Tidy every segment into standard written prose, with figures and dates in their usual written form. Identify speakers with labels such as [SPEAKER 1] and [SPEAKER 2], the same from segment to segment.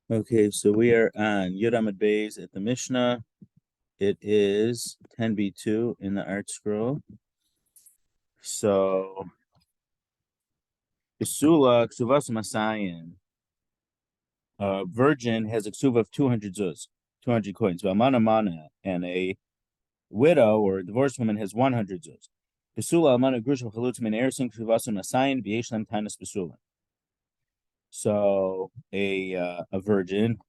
[SPEAKER 1] Okay, so we are on Yud Amud Beis at the Mishnah. It is 10b2 in the art scroll. So, Isula Kesuvos Masayin. A virgin has a ksuva of 200 zuz, 200 coins. Valmana mana, and a widow or a divorced woman has 100 zuz. Isula Almana Grusha Chalutz Min Ersin Kesuvos Masayin V'Yeshlem Tainus Besulim. So, a virgin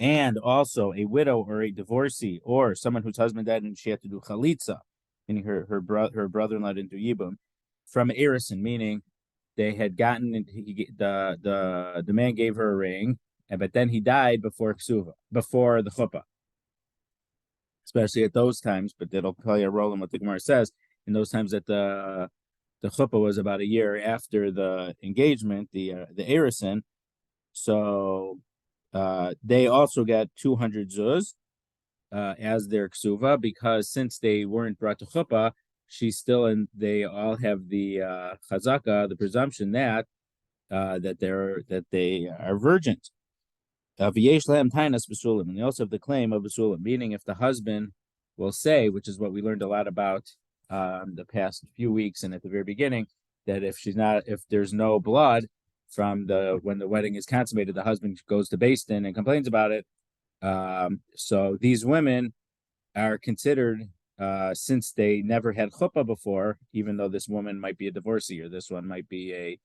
[SPEAKER 1] and also a widow or a divorcee or someone whose husband died and she had to do chalitza, meaning her brother-in-law didn't do yibum, from erison, meaning they had gotten the man gave her a ring, but then he died before ksuva, before the chuppah, especially at those times. But that'll play a role in what the Gemara says in those times that the chuppah was about a year after the engagement, the erison. So they also got 200 zuz as their ksuva, because since they weren't brought to chuppah, she's still in. They all have the chazaka, the presumption that they are virgins. V'yesh lehem tainas b'sulim, and they also have the claim of b'sulim, meaning if the husband will say, which is what we learned a lot about the past few weeks and at the very beginning, that if there's no blood from when the wedding is consummated, the husband goes to Beis Din and complains about it. So these women are considered, since they never had chuppah before, even though this woman might be a divorcee or this one might be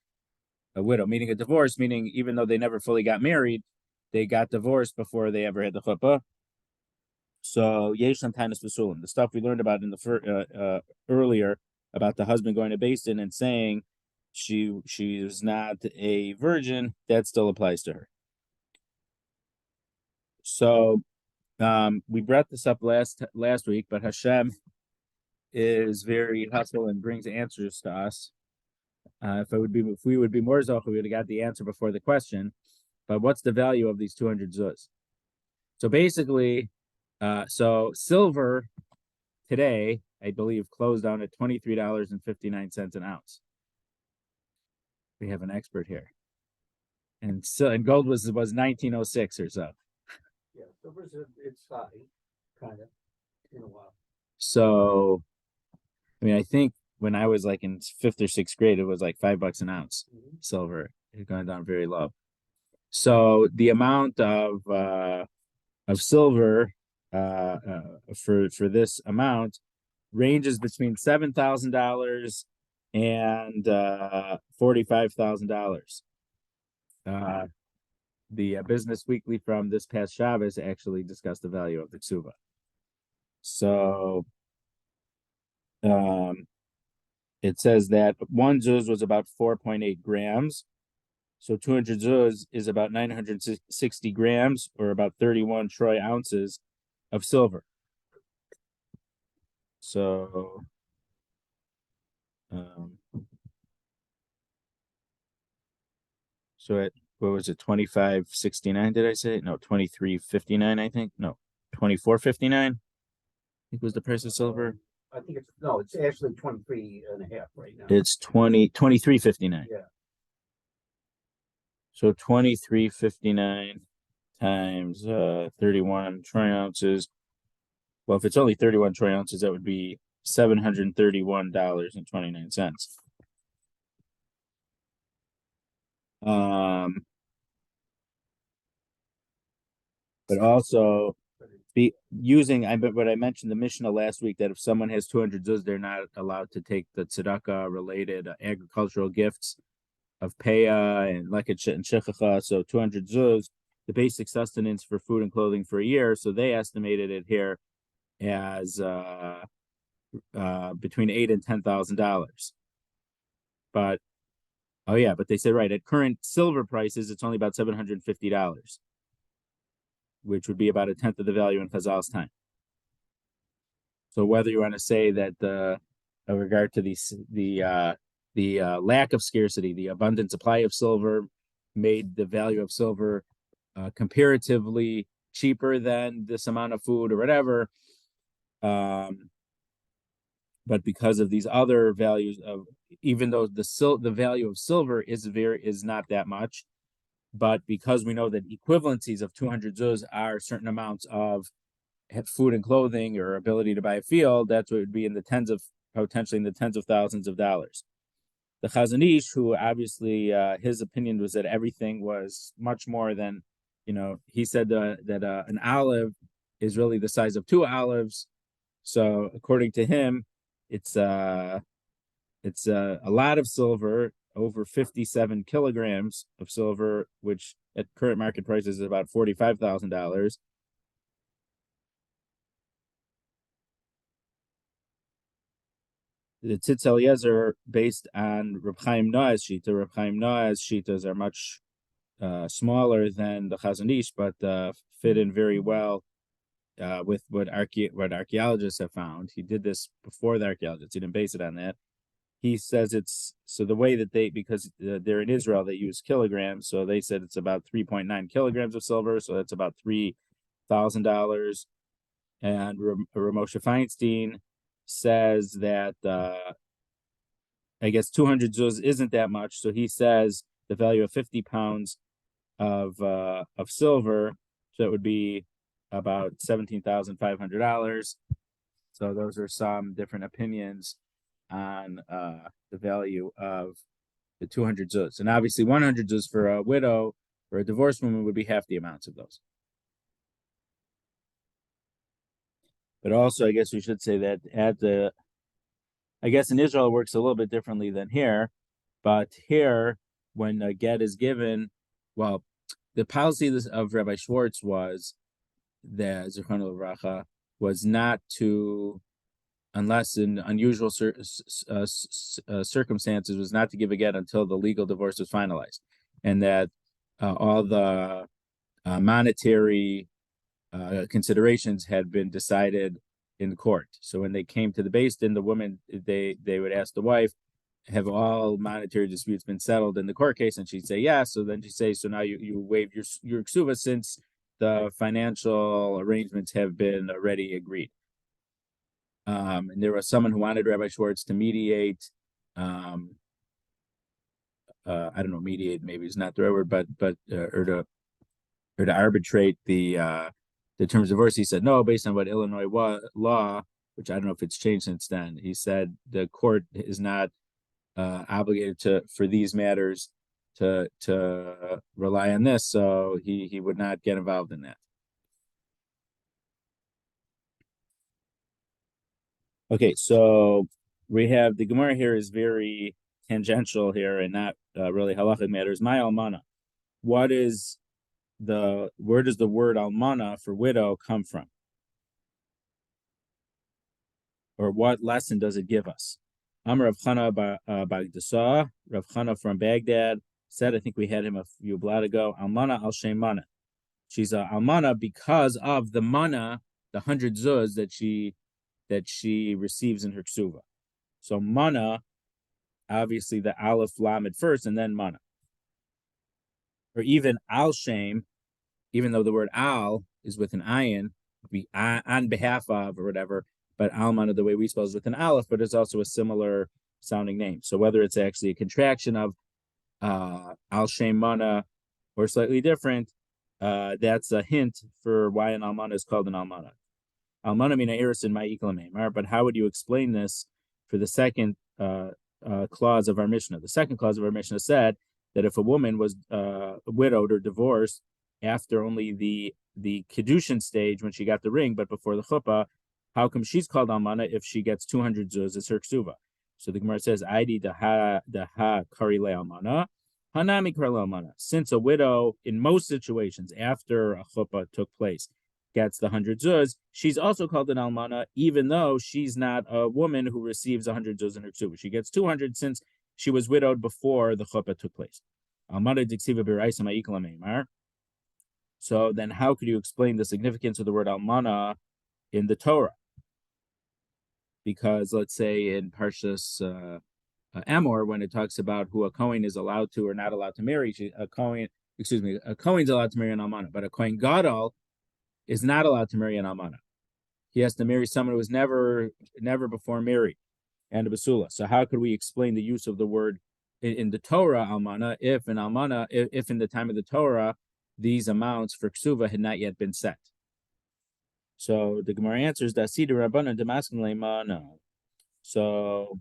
[SPEAKER 1] a widow, meaning a divorce, meaning even though they never fully got married, they got divorced before they ever had the chuppah. So Yeshlam Tainus Basulim, the stuff we learned about in the earlier about the husband going to Beis Din and saying she's not a virgin, that still applies to her. So we brought this up last week, but Hashem is very hustle and brings answers to us. If we would be more zochah, we would have got the answer before the question. But what's the value of these 200 zuz? So basically, so silver today, I believe, closed down at $23.59 an ounce. We have an expert here, and gold was 1906 or so.
[SPEAKER 2] Yeah, silver's it's high, kind of, in a while.
[SPEAKER 1] So, I mean, I think when I was like in 5th or 6th grade, it was like $5 an ounce. Silver. It had gone down very low. So the amount of silver for this amount ranges between $7,000 and $45,000. The Business Weekly from this past Shabbos actually discussed the value of the ksuva. So it says that one zuz was about 4.8 grams. So 200 zuz is about 960 grams, or about 31 troy ounces of silver. So at what was it, 25.69? Did I say? No, 23.59. I think no, 24.59. I think was the price of silver.
[SPEAKER 2] I think it's actually 23 and a half right now.
[SPEAKER 1] It's 23.59.
[SPEAKER 2] Yeah.
[SPEAKER 1] So 23.59 times 31 troy ounces. Well, if it's only 31 troy ounces, that would be $731.29. But also what I mentioned the Mishnah last week, that if someone has 200 zuz, they're not allowed to take the tzedakah related agricultural gifts of peah and leket and shechacha. So 200 zuz, the basic sustenance for food and clothing for a year. So they estimated it here as between $8,000 and $10,000. But they said right at current silver prices, it's only about $750, which would be about a tenth of the value in Chazal's time. So whether you want to say that in regard to the lack of scarcity, the abundant supply of silver made the value of silver comparatively cheaper than this amount of food or whatever, but because of these other values of, even though the value of silver is not that much, but because we know that equivalencies of 200 zuz are certain amounts of food and clothing or ability to buy a field, that's what would be in the potentially in the tens of thousands of dollars. The Chazon Ish, who obviously his opinion was that everything was much more than, he said that an olive is really the size of two olives. So according to him, it's a lot of silver, over 57 kilograms of silver, which at current market prices is about $45,000. The Tzitz Eliezer, based on Reb Chaim Noah's shita. Reb Chaim Noah's shitas are much smaller than the Chazon Ish, but fit in very well with what archaeologists have found. He did this before the archaeologists. He didn't base it on that. He says it's so the way that because they're in Israel, they use kilograms. So they said it's about 3.9 kilograms of silver. So that's about $3,000. And Ramosha Feinstein says that I guess 200 zuz isn't that much. So he says the value of 50 pounds of silver, so it would be about $17,500. So those are some different opinions on the value of the 200 zuz. And obviously 100 zuz for a widow or a divorced woman would be half the amounts of those. But also, I guess we should say that I guess in Israel it works a little bit differently than here. But here, when a get is given, well, the policy of Rabbi Schwartz was that Zichrono Livracha was not to, unless in unusual circumstances, was not to give a get until the legal divorce was finalized, and that all the monetary considerations had been decided in court. So when they came to the Beis Din, the woman they would ask the wife, "Have all monetary disputes been settled in the court case?" And she'd say yes. So then she'd say, "So now you waive your ksuva since the financial arrangements have been already agreed." And there was someone who wanted Rabbi Schwartz to mediate. I don't know, mediate maybe is not the right word, but or to arbitrate the terms of divorce. He said no, based on what Illinois law, which I don't know if it's changed since then. He said the court is not obligated for these matters to rely on this, so he would not get involved in that. Okay, so we have the Gemara here is very tangential here and not really halachic matters. My almana, where does the word almana for widow come from? Or what lesson does it give us? Amar Rav Chana Bagdasa, Rav Chana from Baghdad, said, I think we had him a few blot ago, almana al shem mana. She's a almana because of the mana, the 100 zuz that she receives in her ksuva. So mana, obviously the aleph lamed first and then mana. Or even al shem, even though the word al is with an ayin, be on behalf of or whatever, but almana, the way we spell, is with an aleph, but it's also a similar sounding name. So whether it's actually a contraction of al shem mana or slightly different, that's a hint for why an almana is called an almana. Almana mina iris in my iklamemar. But how would you explain this for the second clause of our Mishnah? The second clause of our Mishnah said that if a woman was widowed or divorced after only the kedushin stage when she got the ring, but before the chuppah, how come she's called almana if she gets 200 zuz as her ksuva? So the Gemara says, "Aidi daha kari le almana, hanami kari le almana." Since a widow, in most situations after a chuppah took place, gets the 100 zuz, she's also called an almana, even though she's not a woman who receives 100 zuz in her ksuva. She gets 200 since she was widowed before the chuppah took place. Almana diksiva b'raisa ma'ikla meimar. So then how could you explain the significance of the word almana in the Torah? Because let's say in Parshas Amor, when it talks about who a Kohen is allowed to or not allowed to marry, a Kohen's allowed to marry an almana, but a Kohen Gadol is not allowed to marry an almana. He has to marry someone who was never before married and a basula. So how could we explain the use of the word in the Torah almana, if in the time of the Torah, these amounts for ksuva had not yet been set. So the Gemara answers that Sida Rabbanan Damaskin Lema, no. So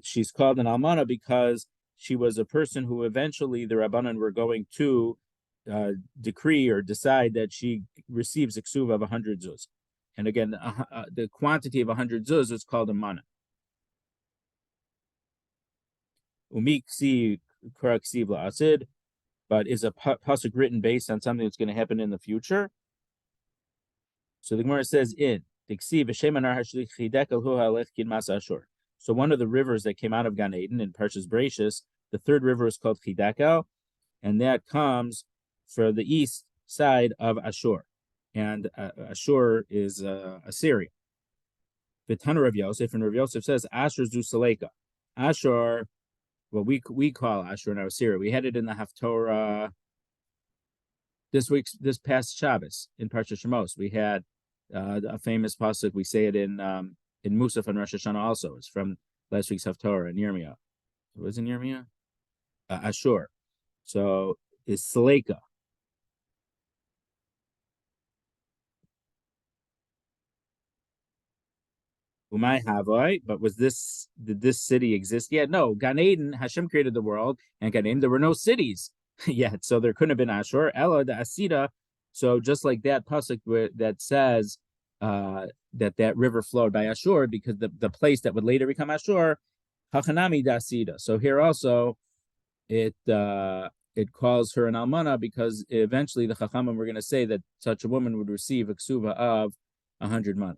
[SPEAKER 1] she's called an almana because she was a person who eventually the Rabbanan were going to decree or decide that she receives a ksuva of 100 zuz. And again, the quantity of 100 zuz is called a mana. Umiksi karaksiv la'asid, but is a pasuk written based on something that's going to happen in the future? So the Gemara says so one of the rivers that came out of Gan Eden in Parshas Bereishis, the third river is called Chidekel, and that comes for the east side of Ashur. And Ashur is Assyria. V'tana Rav Yosef, and Rav Yosef says, Ashur zu Saleka. Ashur, what we call Ashur in Assyria. We had it in the Haftorah this past Shabbos in Parsha Shemos. We had a famous pasuk. We say it in Musaf and Rosh Hashanah also. It's from last week's Haftorah in Yirmiyah. It was in Yirmiyah? Ashur. So it's Saleka. Umay Havai, but did this city exist yet? No, Gan Eden, Hashem created the world, and Gan Eden, there were no cities yet, so there couldn't have been Ashur. Ella, the Asida, so just like that pasuk that says that river flowed by Ashur, because the place that would later become Ashur, Hachanami da Asida. So here also, it calls her an almana because eventually the Chachamim were going to say that such a woman would receive a ksuva of 100 mana.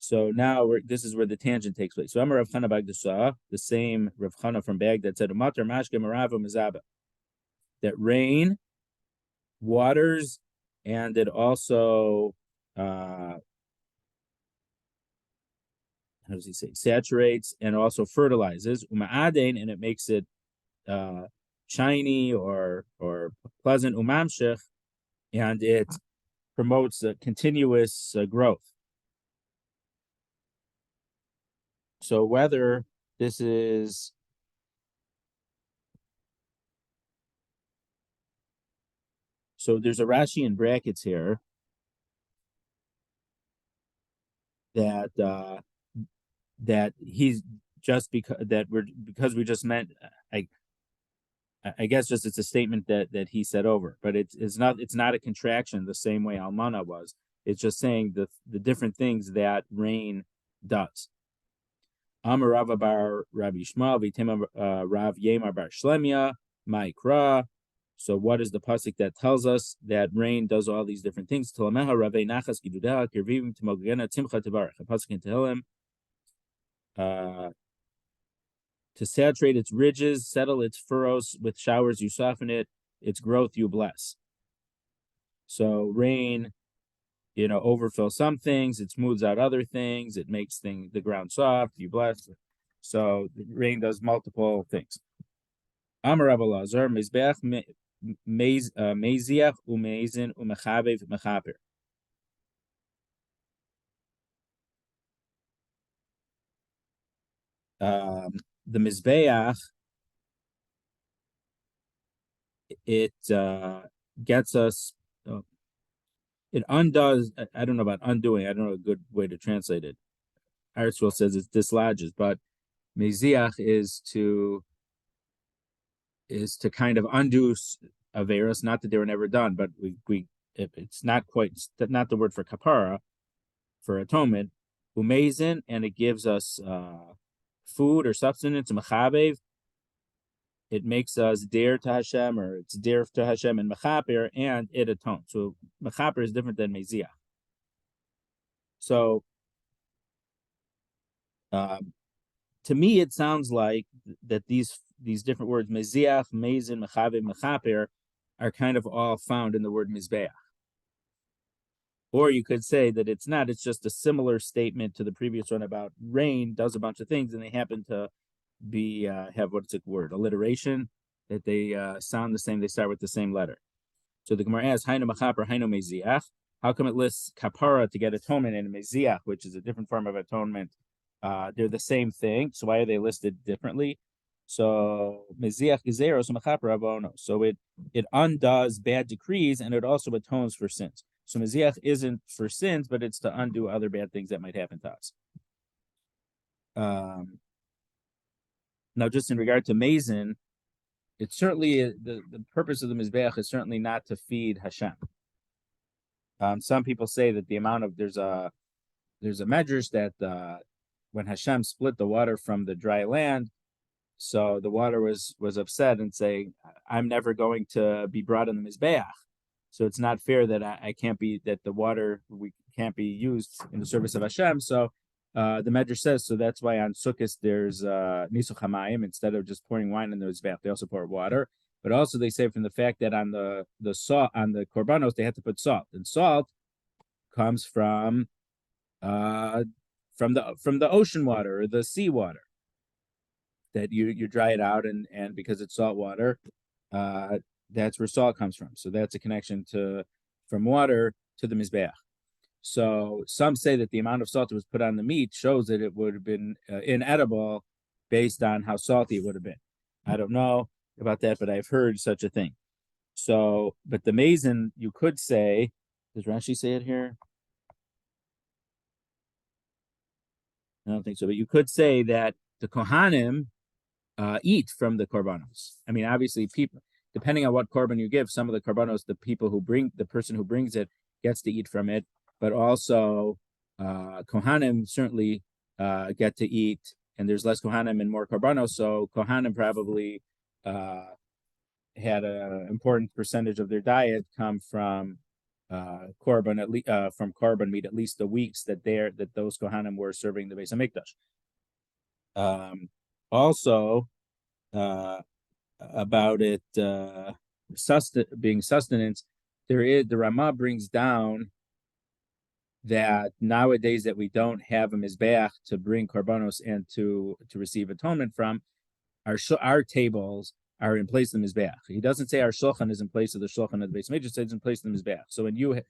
[SPEAKER 1] So now this is where the tangent takes place. So I'm Rav Chana Bagdasha, the same Rav Chana from Baghdad said, "Umatar mashke marava mizaba," that rain waters, and it also how does he say, saturates and also fertilizes uma'adein, and it makes it shiny or pleasant umamshech, and it promotes a continuous growth. So whether this is there's a Rashi in brackets here that he's just because we just meant I guess just it's a statement that he said over, but it's not a contraction the same way Almana was. It's just saying the different things that rain does. Amar Rava bar Rabbi Shmuel v'Tema Rav Yemar bar Shlemia Ma'ikra. So what is the pasuk that tells us that rain does all these different things? Telameha Ravei Nachas Gidudeha Kirvivim Timogena Timcha Tevarech. A pasuk in Tehillim to saturate its ridges, settle its furrows with showers, you soften it. Its growth you bless. So rain, overfill some things, it smooths out other things, it makes the ground soft, you bless it. So the rain does multiple things. Amar Rabbi Lazar, Mizbeach Meziach Umezin Umechavev Mechaper. The Mizbeach, it gets us it undoes. I don't know about undoing. I don't know a good way to translate it. Aristotle says it dislodges, but meziach is to kind of undo averos. Not that they were never done, but it's not the word for kapara, for atonement. Umezin, and it gives us food or substance. Mechabev, it makes us dear to Hashem, or it's dear to Hashem, and mechaper, and it atones. So mechaper is different than meziach. So to me, it sounds like that these different words, meziach, mezin, mechaber, mechaper, are kind of all found in the word mizbeach. Or you could say that it's not, it's just a similar statement to the previous one about rain does a bunch of things, and they happen to have what's the word, alliteration, that they sound the same, they start with the same letter. So the Gemara asks, Hainu mechaper, Hainu meziach. How come it lists kapara to get atonement and meziach, which is a different form of atonement, they're the same thing. So why are they listed differently? So meziach gezeros mechaper avonos. So it undoes bad decrees and it also atones for sins. So meziach isn't for sins, but it's to undo other bad things that might happen to us. Now, just in regard to mason, it's certainly the purpose of the mizbeach is certainly not to feed Hashem. Some people say that the amount of there's a measures that when Hashem split the water from the dry land, so the water was upset and saying, "I'm never going to be brought in the mizbeach." So it's not fair that I can't be that the water we can't be used in the service of Hashem. So the Medrash says so. That's why on Sukkot there's nisuch hamayim instead of just pouring wine in the mizbeach, they also pour water. But also they say from the fact that on the salt on the korbanos they had to put salt, and salt comes from the ocean water or the sea water that you dry it out and because it's salt water, that's where salt comes from. So that's a connection from water to the mizbeach. So some say that the amount of salt that was put on the meat shows that it would have been inedible based on how salty it would have been. I don't know about that, but I've heard such a thing. So, but the mason, you could say, does Rashi say it here? I don't think so, but you could say that the Kohanim eat from the korbanos. I mean, obviously, people, depending on what korban you give, some of the korbanos, the person who brings it gets to eat from it, but also Kohanim certainly get to eat, and there's less Kohanim and more korbanos, so Kohanim probably had an important percentage of their diet come from korban at least from korban meat, at least the weeks that those Kohanim were serving the Beis Hamikdash. Also, about it being sustenance, the Ramah brings down that nowadays that we don't have a mizbeach to bring korbanos and to receive atonement from, our tables are in place of the mizbeach. He doesn't say our shulchan is in place of the shulchan of the Beis Hamikdash, it's in place of the mizbeach. So when you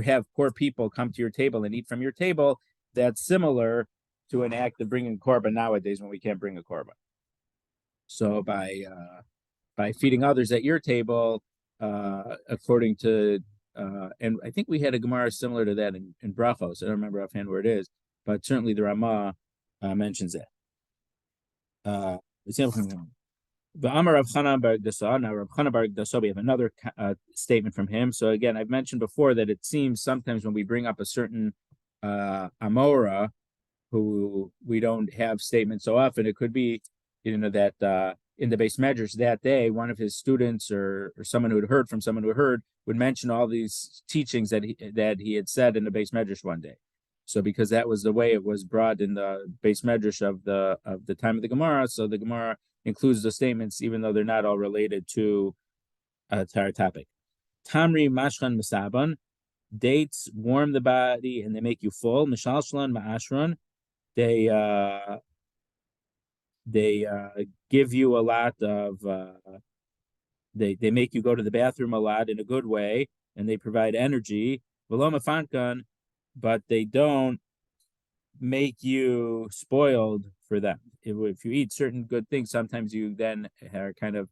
[SPEAKER 1] have poor people come to your table and eat from your table, that's similar to an act of bringing korban nowadays when we can't bring a korban. So by feeding others at your table, according to and I think we had a Gemara similar to that in Brachos. I don't remember offhand where it is, but certainly the Ramah mentions it. The Amar Rav Chanan bar Dasa. Now Rav Chanan bar Dasa, we have another statement from him. So again, I've mentioned before that it seems sometimes when we bring up a certain Amora who we don't have statements so often, it could be that in the Beis Medrash that day, one of his students or someone who had heard from someone who had heard would mention all these teachings that he had said in the Beis Medrash one day. So because that was the way it was brought in the Beis Medrash of the time of the Gemara, so the Gemara includes the statements even though they're not all related to our topic. Tamri mashchan misaban, dates warm the body and they make you full. Mishalshlan ma'ashron, they give you a lot of they make you go to the bathroom a lot in a good way, and they provide energy. But they don't make you spoiled for them. If you eat certain good things, sometimes you then are kind of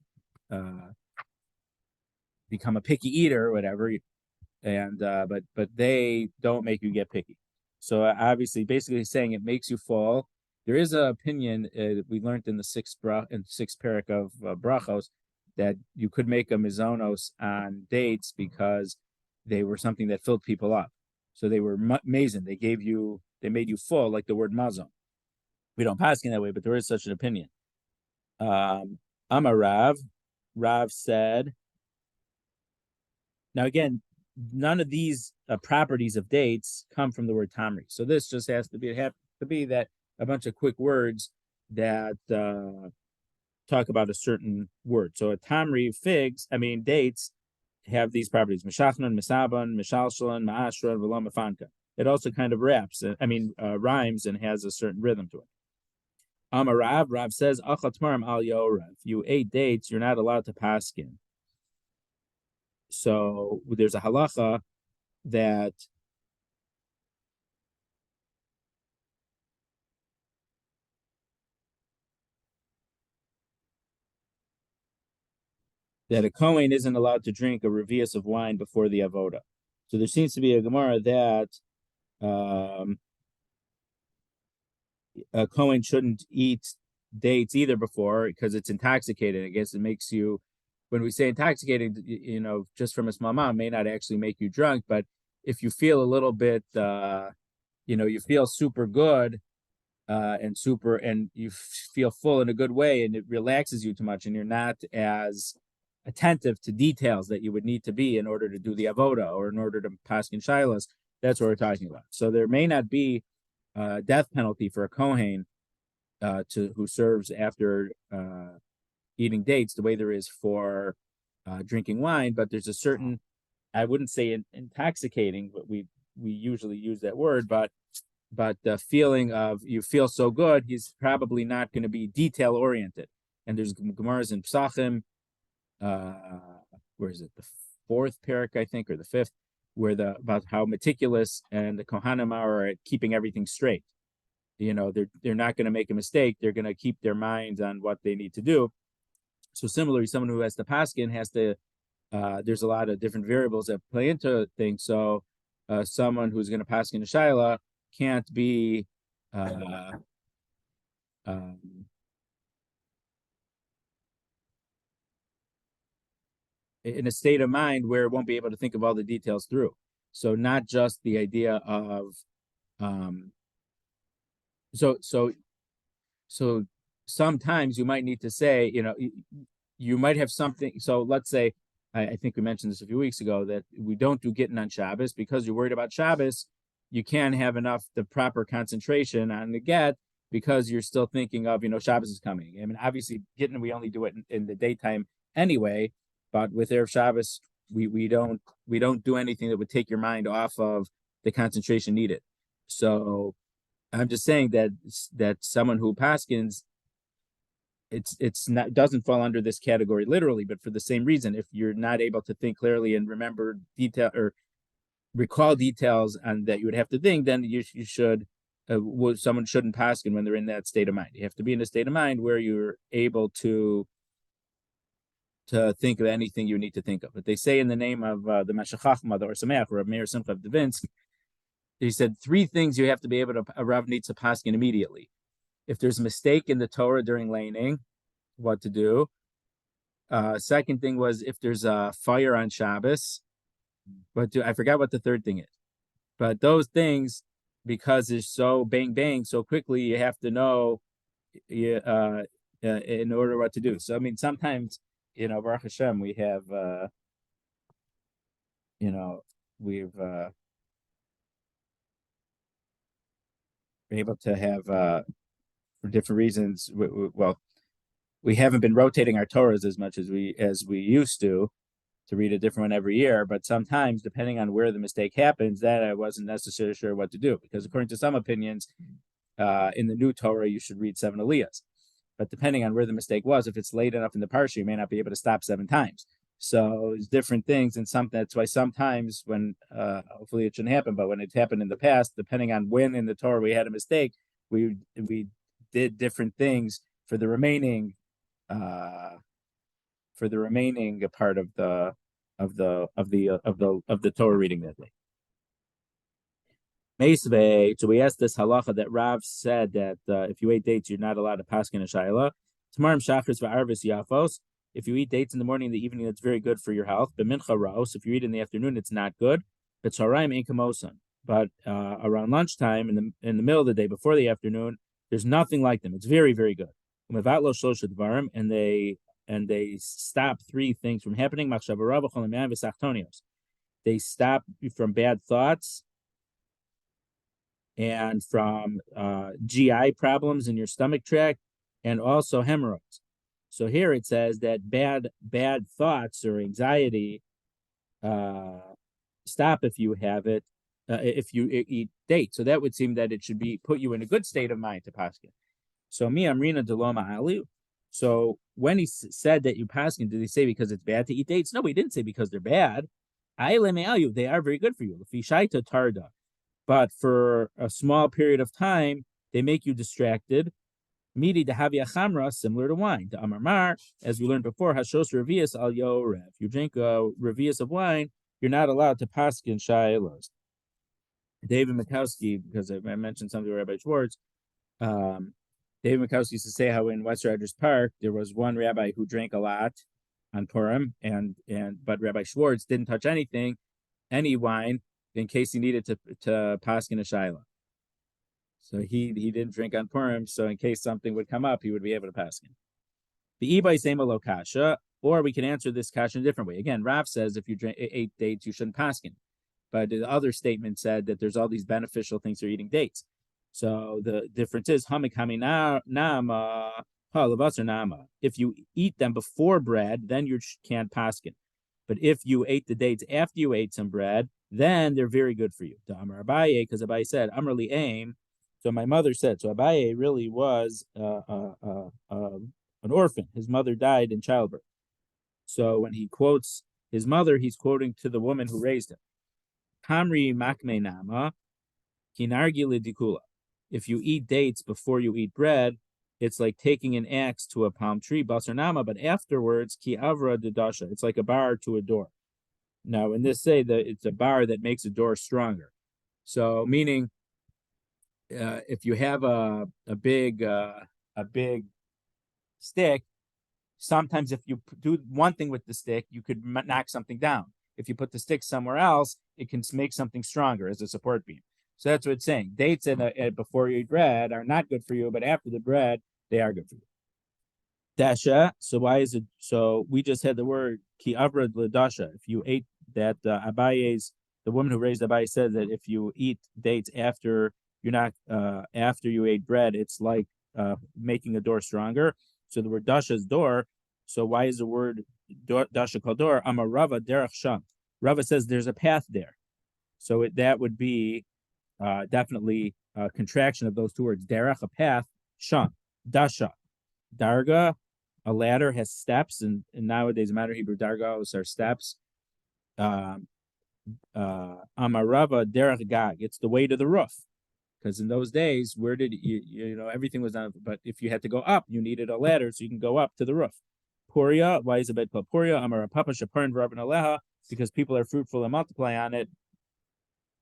[SPEAKER 1] become a picky eater or whatever. And but they don't make you get picky. So obviously, basically saying it makes you fall. There is an opinion we learned in the sixth parak of Brachos that you could make a mizonos on dates because they were something that filled people up. So they were mazon. They made you full, like the word mazon. We don't pass in that way, but there is such an opinion. Amar Rav said. Now again, none of these properties of dates come from the word tamri. So this just has to be that a bunch of quick words that talk about a certain word. So a tamri, dates have these properties. Meshachnon, mesaban, meshalshalan, ma'ashron, v'lo mefanka. It also kind of rhymes and has a certain rhythm to it. Amar Rav says, achatmarim al yorav. If you ate dates, you're not allowed to paskin. So there's a halacha that that a Kohen isn't allowed to drink a revius of wine before the avoda. So there seems to be a Gemara that a Kohen shouldn't eat dates either before because it's intoxicating. I guess it makes you, when we say intoxicating, just from a small amount, may not actually make you drunk, but if you feel a little bit, you feel super good and you feel full in a good way, and it relaxes you too much, and you're not as attentive to details that you would need to be in order to do the avoda or in order to paskin shilas. That's what we're talking about. So there may not be a death penalty for a kohen who serves after eating dates the way there is for drinking wine, but there's a certain, I wouldn't say intoxicating, but we usually use that word, but the feeling of you feel so good, he's probably not going to be detail oriented. And there's Gemaras in Psachim, where is it? The fourth parak, I think, or the fifth, where about how meticulous and the Kohanim are at keeping everything straight. They're not going to make a mistake. They're going to keep their minds on what they need to do. So similarly, someone who has to paskin has to. There's a lot of different variables that play into things. So someone who's going to paskin a shaila can't be in a state of mind where it won't be able to think of all the details through. So not just the idea of so sometimes you might need to say, you might have something. So let's say, I think we mentioned this a few weeks ago, that we don't do Gittin on Shabbos because you're worried about Shabbos. You can't have the proper concentration on the get because you're still thinking of, Shabbos is coming. I mean, obviously, Gittin, we only do it in the daytime anyway, but with Erev Shabbos, we don't do anything that would take your mind off of the concentration needed. So I'm just saying that someone who paskins, it's not, doesn't fall under this category literally, but for the same reason, if you're not able to think clearly and remember detail or recall details and that you would have to think, then you should someone shouldn't paskin when they're in that state of mind. You have to be in a state of mind where you're able to think of anything you need to think of. But they say in the name of the Meshachach Mother or Sameach or Meir Simcha of Devinsk, he said 3 things you have to be able to, a Rav needs to paskin immediately. If there's a mistake in the Torah during laning, what to do. Second thing was if there's a fire on Shabbos, I forgot what the third thing is. But those things, because it's so bang bang so quickly, you have to know in order what to do. So I mean, sometimes Baruch Hashem, we have we've been able to have for different reasons. We haven't been rotating our Torahs as much as we used to read a different one every year. But sometimes, depending on where the mistake happens, that I wasn't necessarily sure what to do, because according to some opinions, in the new Torah you should read 7 aliyahs. But depending on where the mistake was, if it's late enough in the parsha, you may not be able to stop 7 times. So it's different things, and that's why sometimes when hopefully it shouldn't happen, but when it happened in the past, depending on when in the Torah we had a mistake, we did different things for the remaining part of the Torah reading that day. Meisvei, so we asked this halacha that Rav said that if you ate dates, you're not allowed to paskin a shaila. Tamarim shachris va'arvis yafos. If you eat dates in the morning and the evening, that's very good for your health. But mincha raos, if you eat in the afternoon, it's not good. But tzaraim inkamosan. But around lunchtime, in the middle of the day, before the afternoon, there's nothing like them. It's very, very good. And they stop 3 things from happening. They stop from bad thoughts and from GI problems in your stomach tract, and also hemorrhoids. So here it says that bad thoughts or anxiety stop if you have it, if you eat dates. So that would seem that it should put you in a good state of mind to paskin. So mi amrina deloma aliu. So when he said that you paskin, did he say because it's bad to eat dates? No, he didn't say because they're bad. They are very good for you. Fishaita tarda. But for a small period of time, they make you distracted. Midi dehavia chamra, similar to wine. The amarmar, as we learned before, hashos revius al yorev. You drink a revius of wine, you're not allowed to paskin shaylos. David Mikowski, because I mentioned something with Rabbi Schwartz, David Mikowski used to say how in West Riders Park there was one rabbi who drank a lot on Purim, but Rabbi Schwartz didn't touch any wine, in case he needed to paskin a shayla. So he didn't drink on Purim, so in case something would come up, he would be able to paskin. The ibay sema lo kasha, or we can answer this kasha in a different way. Again, Rav says if you ate dates, you shouldn't paskin. But the other statement said that there's all these beneficial things for eating dates. So the difference is nama. If you eat them before bread, then you can't paskin. But if you ate the dates after you ate some bread, then they're very good for you. To Amar Abaye, because Abaye said, Amrli aim. So my mother said, so Abaye really was an orphan. His mother died in childbirth. So when he quotes his mother, he's quoting to the woman who raised him. Kamri makme nama, kinargile dikula. If you eat dates before you eat bread, it's like taking an axe to a palm tree, basar nama, but afterwards, ki avra dedasha. It's like a bar to a door. Now, in this say that it's a bar that makes a door stronger. So, meaning, if you have a big stick, sometimes if you do one thing with the stick, you could knock something down. If you put the stick somewhere else, it can make something stronger as a support beam. So that's what it's saying. Dates before you eat bread are not good for you, but after the bread, they are good for you. Dasha. So why is it? So we just had the word ki avra l'dasha. If you ate that, Abaye's, the woman who raised Abaye said that if you eat dates after after you ate bread, it's like making a door stronger. So the word dasha is door. So why is the word dasha called door? Amar Rava derech sham. Rava says there's a path there. So that would be definitely a contraction of those two words. Derech, a path. Sham, dasha. Darga, a ladder, has steps, and nowadays modern Hebrew dargos are steps. Amarava derech gag. It's the way to the roof. Because in those days, where did everything was on, but if you had to go up, you needed a ladder so you can go up to the roof. Puria, why is the bed called Puria? Amar Papa Shaparin Rabban Aleha, because people are fruitful and multiply on it,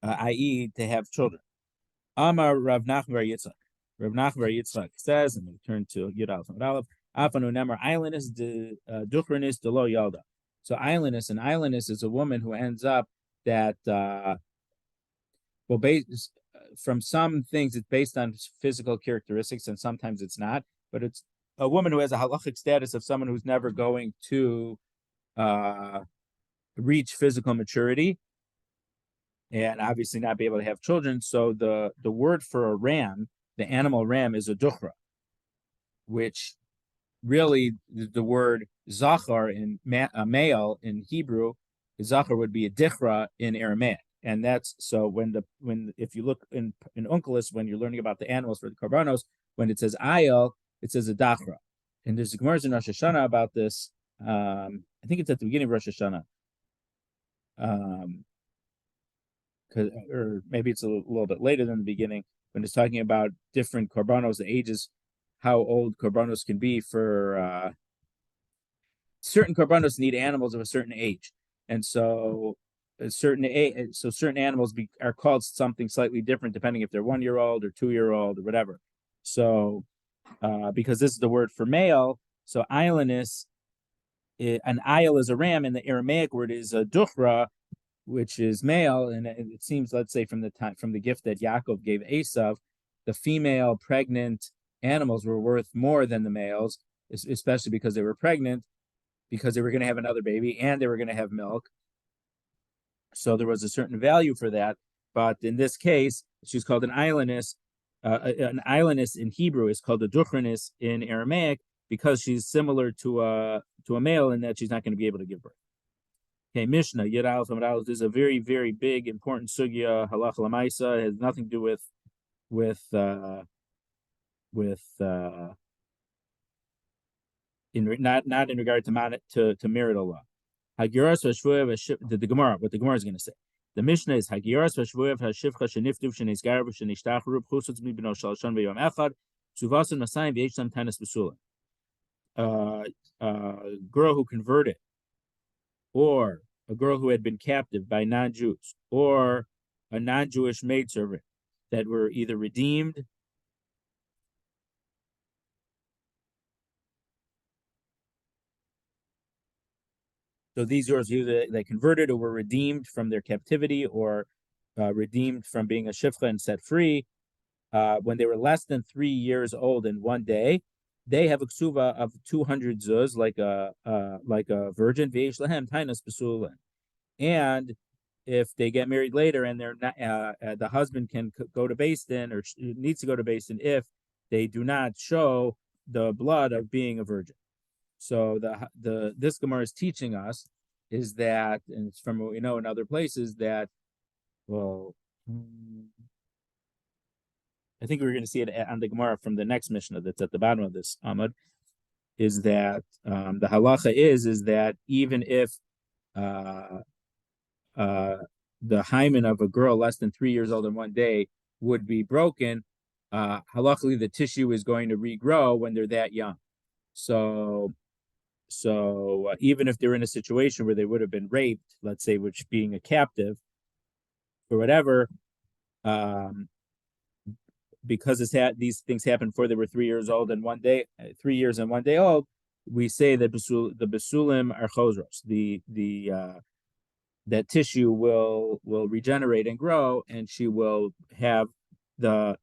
[SPEAKER 1] i.e., to have children. Amar Rav Nachman Bar Yitzchak. Rav Nachman Bar Yitzchak says, and we turn to Yud Aleph and Aleph, Afanu Nemar Islandus de Duchranis de Lo Yalda. So islandus is a woman who ends up that, from some things it's based on physical characteristics and sometimes it's not, but it's a woman who has a halachic status of someone who's never going to reach physical maturity and obviously not be able to have children. So the word for a ram, the animal ram, is a duchra, which really the word zachar in male in Hebrew, zachar would be a dichra in Aramaic. And that's so if you look in Unkelos, when you're learning about the animals for the korbanos, when it says ayel, it says a dachra. And there's a Gemara in Rosh Hashanah about this. I think it's at the beginning of Rosh Hashanah. Or maybe it's a little bit later than the beginning, when it's talking about different korbanos, the ages, how old korbanos can be for certain korbanos need animals of a certain age. And so certain animals are called something slightly different depending if they're 1 year old or 2 year old or whatever. So because this is the word for male, so islandus, an ayel is a ram, and the Aramaic word is a duchra, which is male. And it seems, let's say, from the gift that Yaakov gave Esav, the female pregnant animals were worth more than the males, especially because they were pregnant, because they were going to have another baby and they were going to have milk. So there was a certain value for that. But in this case, she's called an islandus. An islandus in Hebrew is called a duchranis in Aramaic, because she's similar to a male in that she's not going to be able to give birth. Okay, Mishnah, Yud Aleph Amud Aleph. This is a very, very big, important sugya, halacha l'maisa. It has nothing to do not in regard to marital law. Hagiras v'shvuyav, the Gemara, what the Gemara is going to say. The Mishnah is Hagiras v'shvuyav hashivcha sheniftuv shenizgar v'shenishtacharu b'chusutz mibno shalshon v'yom echad Suvasan Masayim v'Yeshlam Tanas B'Sulim. A girl who converted, or a girl who had been captive by non-Jews, or a non-Jewish maidservant that were either redeemed. So these girls either they converted or were redeemed from their captivity, or redeemed from being a shifcha and set free. When they were less than 3 years old in one day, they have a ksuva of 200 zuz, like a virgin. V'yesh lahem tainas b'sulin. And if they get married later and they're not, the husband can go to Beis Din or needs to go to Beis Din if they do not show the blood of being a virgin. So this Gemara is teaching us is that, and it's from what we know in other places that, well, I think we're going to see it on the Gemara from the next Mishnah that's at the bottom of this Amud, is that the halacha is that even if the hymen of a girl less than 3 years old in one day would be broken, halachically the tissue is going to regrow when they're that young. So even if they're in a situation where they would have been raped, let's say, which being a captive or whatever, because these things happened before they were 3 years old and 3 years and 1 day old, we say that the besulim are chosros. That tissue will regenerate and grow, and she will have the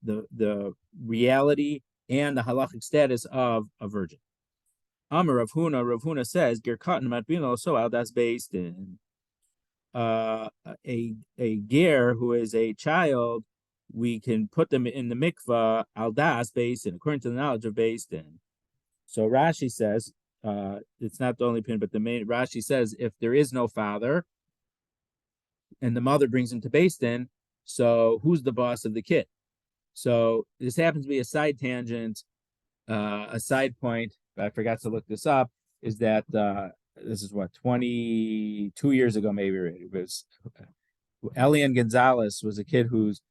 [SPEAKER 1] reality and the halachic status of a virgin. Amar Rav Huna says, Ger Katan matbino so al das based in a ger who is a child, we can put them in the mikvah al das based in according to the knowledge of based in. So Rashi says, it's not the only opinion, but the main Rashi says if there is no father and the mother brings him to Beis Din, so who's the boss of the kid? So this happens to be a side tangent, a side point, but I forgot to look this up, is that this is what, 22 years ago, maybe it was, Elian Gonzalez was a kid who's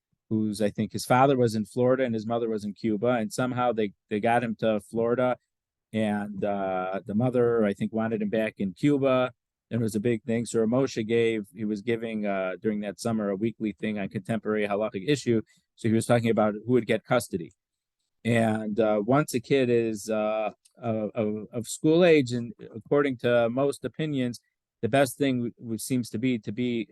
[SPEAKER 1] I think his father was in Florida and his mother was in Cuba, and somehow they got him to Florida, and the mother, I think, wanted him back in Cuba. And it was a big thing. So Moshe he was giving during that summer a weekly thing on contemporary halachic issue. So he was talking about who would get custody. And once a kid is of school age, and according to most opinions, the best thing seems to be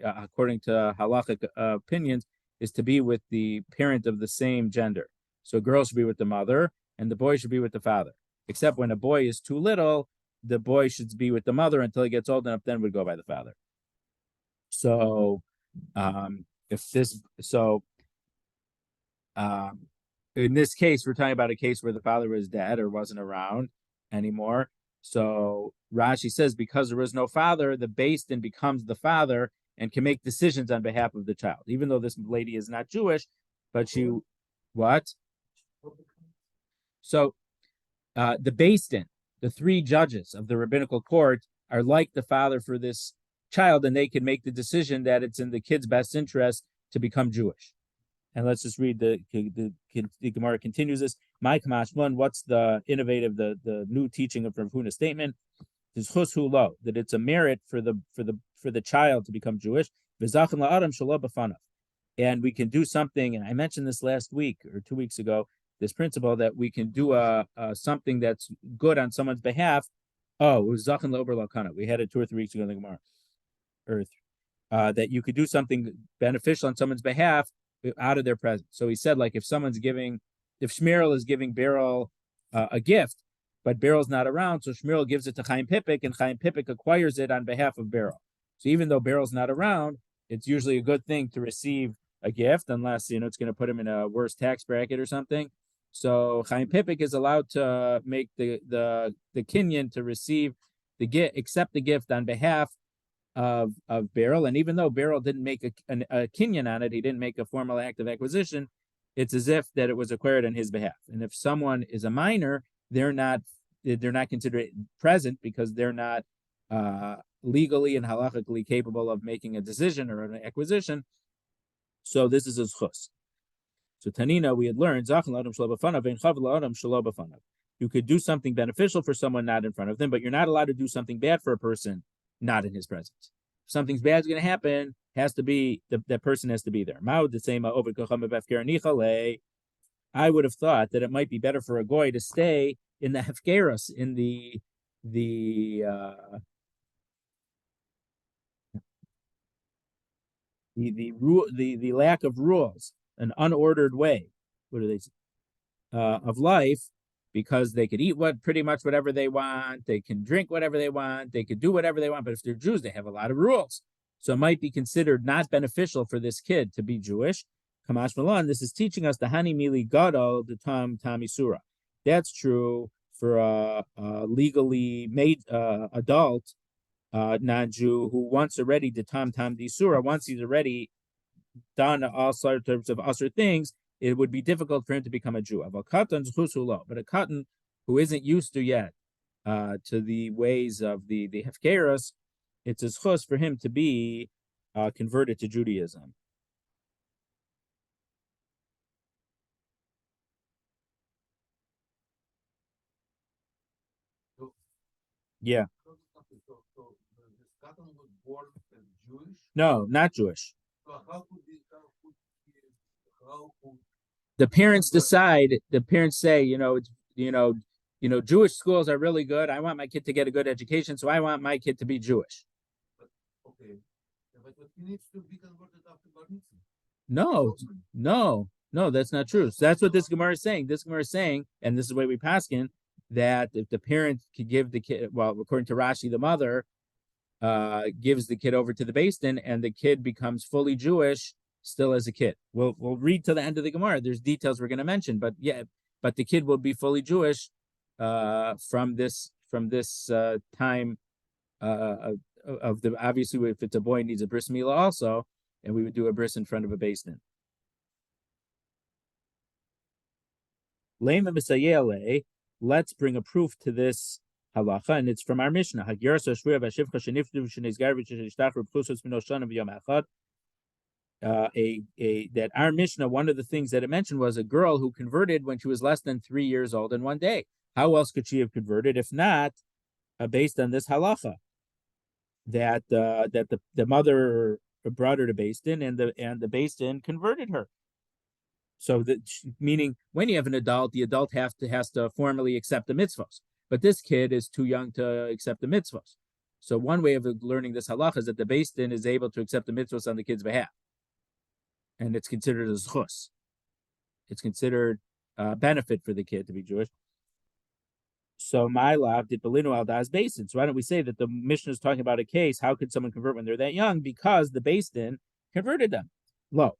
[SPEAKER 1] according to halachic opinions, is to be with the parent of the same gender. So girls should be with the mother, and the boy should be with the father. Except when a boy is too little, the boy should be with the mother until he gets old enough, then would go by the father. So, in this case, we're talking about a case where the father was dead or wasn't around anymore. So Rashi says, because there is no father, the Beis Din becomes the father and can make decisions on behalf of the child, even though this lady is not Jewish, but what? So, the Beis Din, the 3 judges of the rabbinical court, are like the father for this child, and they can make the decision that it's in the kid's best interest to become Jewish. And let's just read the Gemara continues this. My Kamashman, what's the innovative, the new teaching of Rav Huna's statement? Is chushu lo, that it's a merit for the child to become Jewish. And we can do something, and I mentioned this last week or 2 weeks ago, this principle that we can do something that's good on someone's behalf. Oh, it was Zachin Lober Lakana. We had it 2 or 3 weeks ago in the Gemara. That you could do something beneficial on someone's behalf out of their presence. So he said, like, if Shmuel is giving Beryl a gift, but Beryl's not around, so Shmuel gives it to Chaim Pipik, and Chaim Pipik acquires it on behalf of Beryl. So even though Beryl's not around, it's usually a good thing to receive a gift, unless it's going to put him in a worse tax bracket or something. So Chaim Pipik is allowed to make the kinyan to receive the gift, accept the gift on behalf of Beryl. And even though Beryl didn't make a kinyan on it, he didn't make a formal act of acquisition, it's as if that it was acquired on his behalf. And if someone is a minor, they're not considered present because they're not legally and halachically capable of making a decision or an acquisition. So this is a zchus. So Tanina, we had learned you could do something beneficial for someone not in front of them, but you're not allowed to do something bad for a person not in his presence. If something's bad is going to happen, has to be that person has to be there. I would have thought that it might be better for a goy to stay in the hefkeros, in the lack of rules, an unordered way. What do they say? Of life, because they could eat pretty much whatever they want, they can drink whatever they want, they could do whatever they want. But if they're Jews, they have a lot of rules, so it might be considered not beneficial for this kid to be Jewish. Kamash Malan, this is teaching us the Hani Mili Gadol the Tam Isura. That's true for a legally made adult non-Jew who once already the Tam Isura, once he's already done all sorts of usher things, it would be difficult for him to become a Jew. But a Katan who isn't used to yet to the ways of the Hefkeros, it's a chus for him to be converted to Judaism. Yeah. No, not Jewish. The parents decide. The parents say, Jewish schools are really good. I want my kid to get a good education, so I want my kid to be Jewish.
[SPEAKER 2] Okay, but he needs to be converted after bar
[SPEAKER 1] mitzvah. No, that's not true. So that's what this Gemara is saying. This Gemara is saying, and this is the way we paskin, that if the parent could give the kid, well, according to Rashi, the mother gives the kid over to the Beis Din, and the kid becomes fully Jewish still as a kid. We'll read to the end of the Gemara. There's details we're going to mention, but the kid will be fully Jewish from this time of the, obviously if it's a boy, it needs a bris milah also, and we would do a bris in front of a Beis Din. Let's bring a proof to this halacha, and it's from our Mishnah. That our Mishnah, one of the things that it mentioned was a girl who converted when she was less than 3 years old in one day. How else could she have converted if not based on this halacha? That the mother brought her to Beis Din, and the Beis Din converted her. So that meaning when you have an adult, the adult has to formally accept the mitzvos. But this kid is too young to accept the mitzvos. So one way of learning this halacha is that the Beis Din is able to accept the mitzvos on the kid's behalf, and it's considered a zchus. It's considered a benefit for the kid to be Jewish. So my love did belinu al das Beis Din. So why don't we say that the Mishnah is talking about a case? How could someone convert when they're that young? Because the Beis Din converted them. No,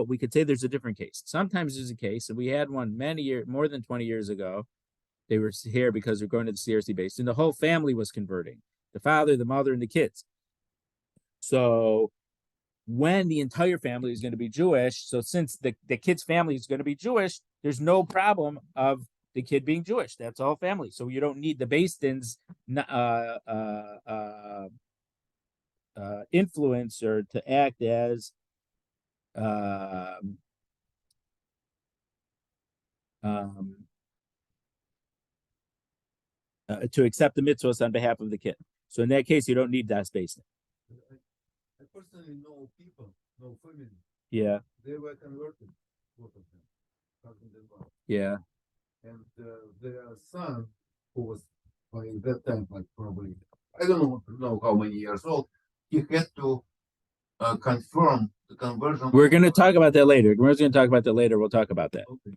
[SPEAKER 1] we could say there's a different case. Sometimes there's a case, and we had one more than 20 years ago. They were here because they're going to the CRC base, and the whole family was converting. The father, the mother, and the kids. So when the entire family is going to be Jewish, so since the kid's family is going to be Jewish, there's no problem of the kid being Jewish. That's all family. So you don't need the Beis Din's influence or to act as to accept the mitzvahs on behalf of the kid. So in that case, you don't need das Beis Din.
[SPEAKER 2] I personally know people, know family.
[SPEAKER 1] Yeah.
[SPEAKER 2] They were converted, both of them.
[SPEAKER 1] Yeah.
[SPEAKER 2] And their son, who was by that time, like probably, I don't know how many years old, he had to confirm the conversion.
[SPEAKER 1] We're going to talk about that later. We're going to talk about that later. We'll talk about that.
[SPEAKER 2] Okay.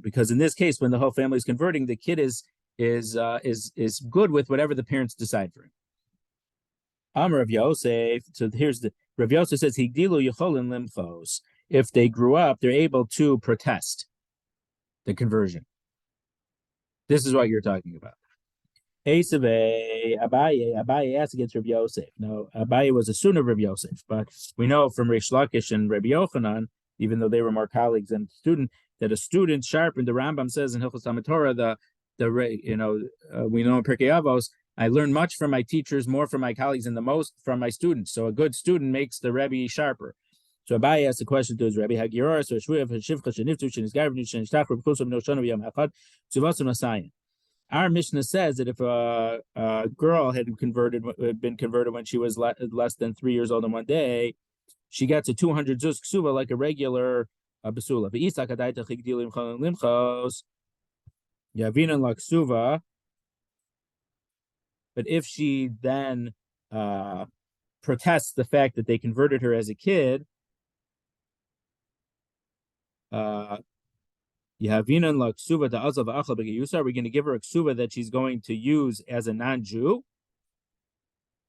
[SPEAKER 1] Because in this case, when the whole family is converting, the kid is good with whatever the parents decide for him. Rav Yosef. So here's the Rav Yosef says Higdilu Yecholin Limchos. If they grew up, they're able to protest the conversion. This is what you're talking about. Abaye asked against Rabbi Yosef. No, Abaye was a son of Rabbi Yosef, but we know from Reish Lakish and Rabbi Yochanan, even though they were more colleagues than student, that a student sharpened. The Rambam says in Hilchos Talmud Torah, the we know in Pirkei Avos, I learn much from my teachers, more from my colleagues, and the most from my students. So a good student makes the Rebbe sharper. So Abaye asked the question to his Rebbe, Hagiroris or Shvuyav Hashivcha Sheniftu Shenisgarvnu Shenishtach Rebkusa B'Noshanu Yom Echad Tzuvasum Nasayin. Our Mishnah says that if a girl had been converted when she was less than 3 years old in one day, she gets a 200 zuz ksuva like a regular basula. Yavinan la ksuva. But if she then protests the fact that they converted her as a kid, Yavinan la ksuva da azav achal b'geyusa. We're going to give her a ksuva that she's going to use as a non-Jew.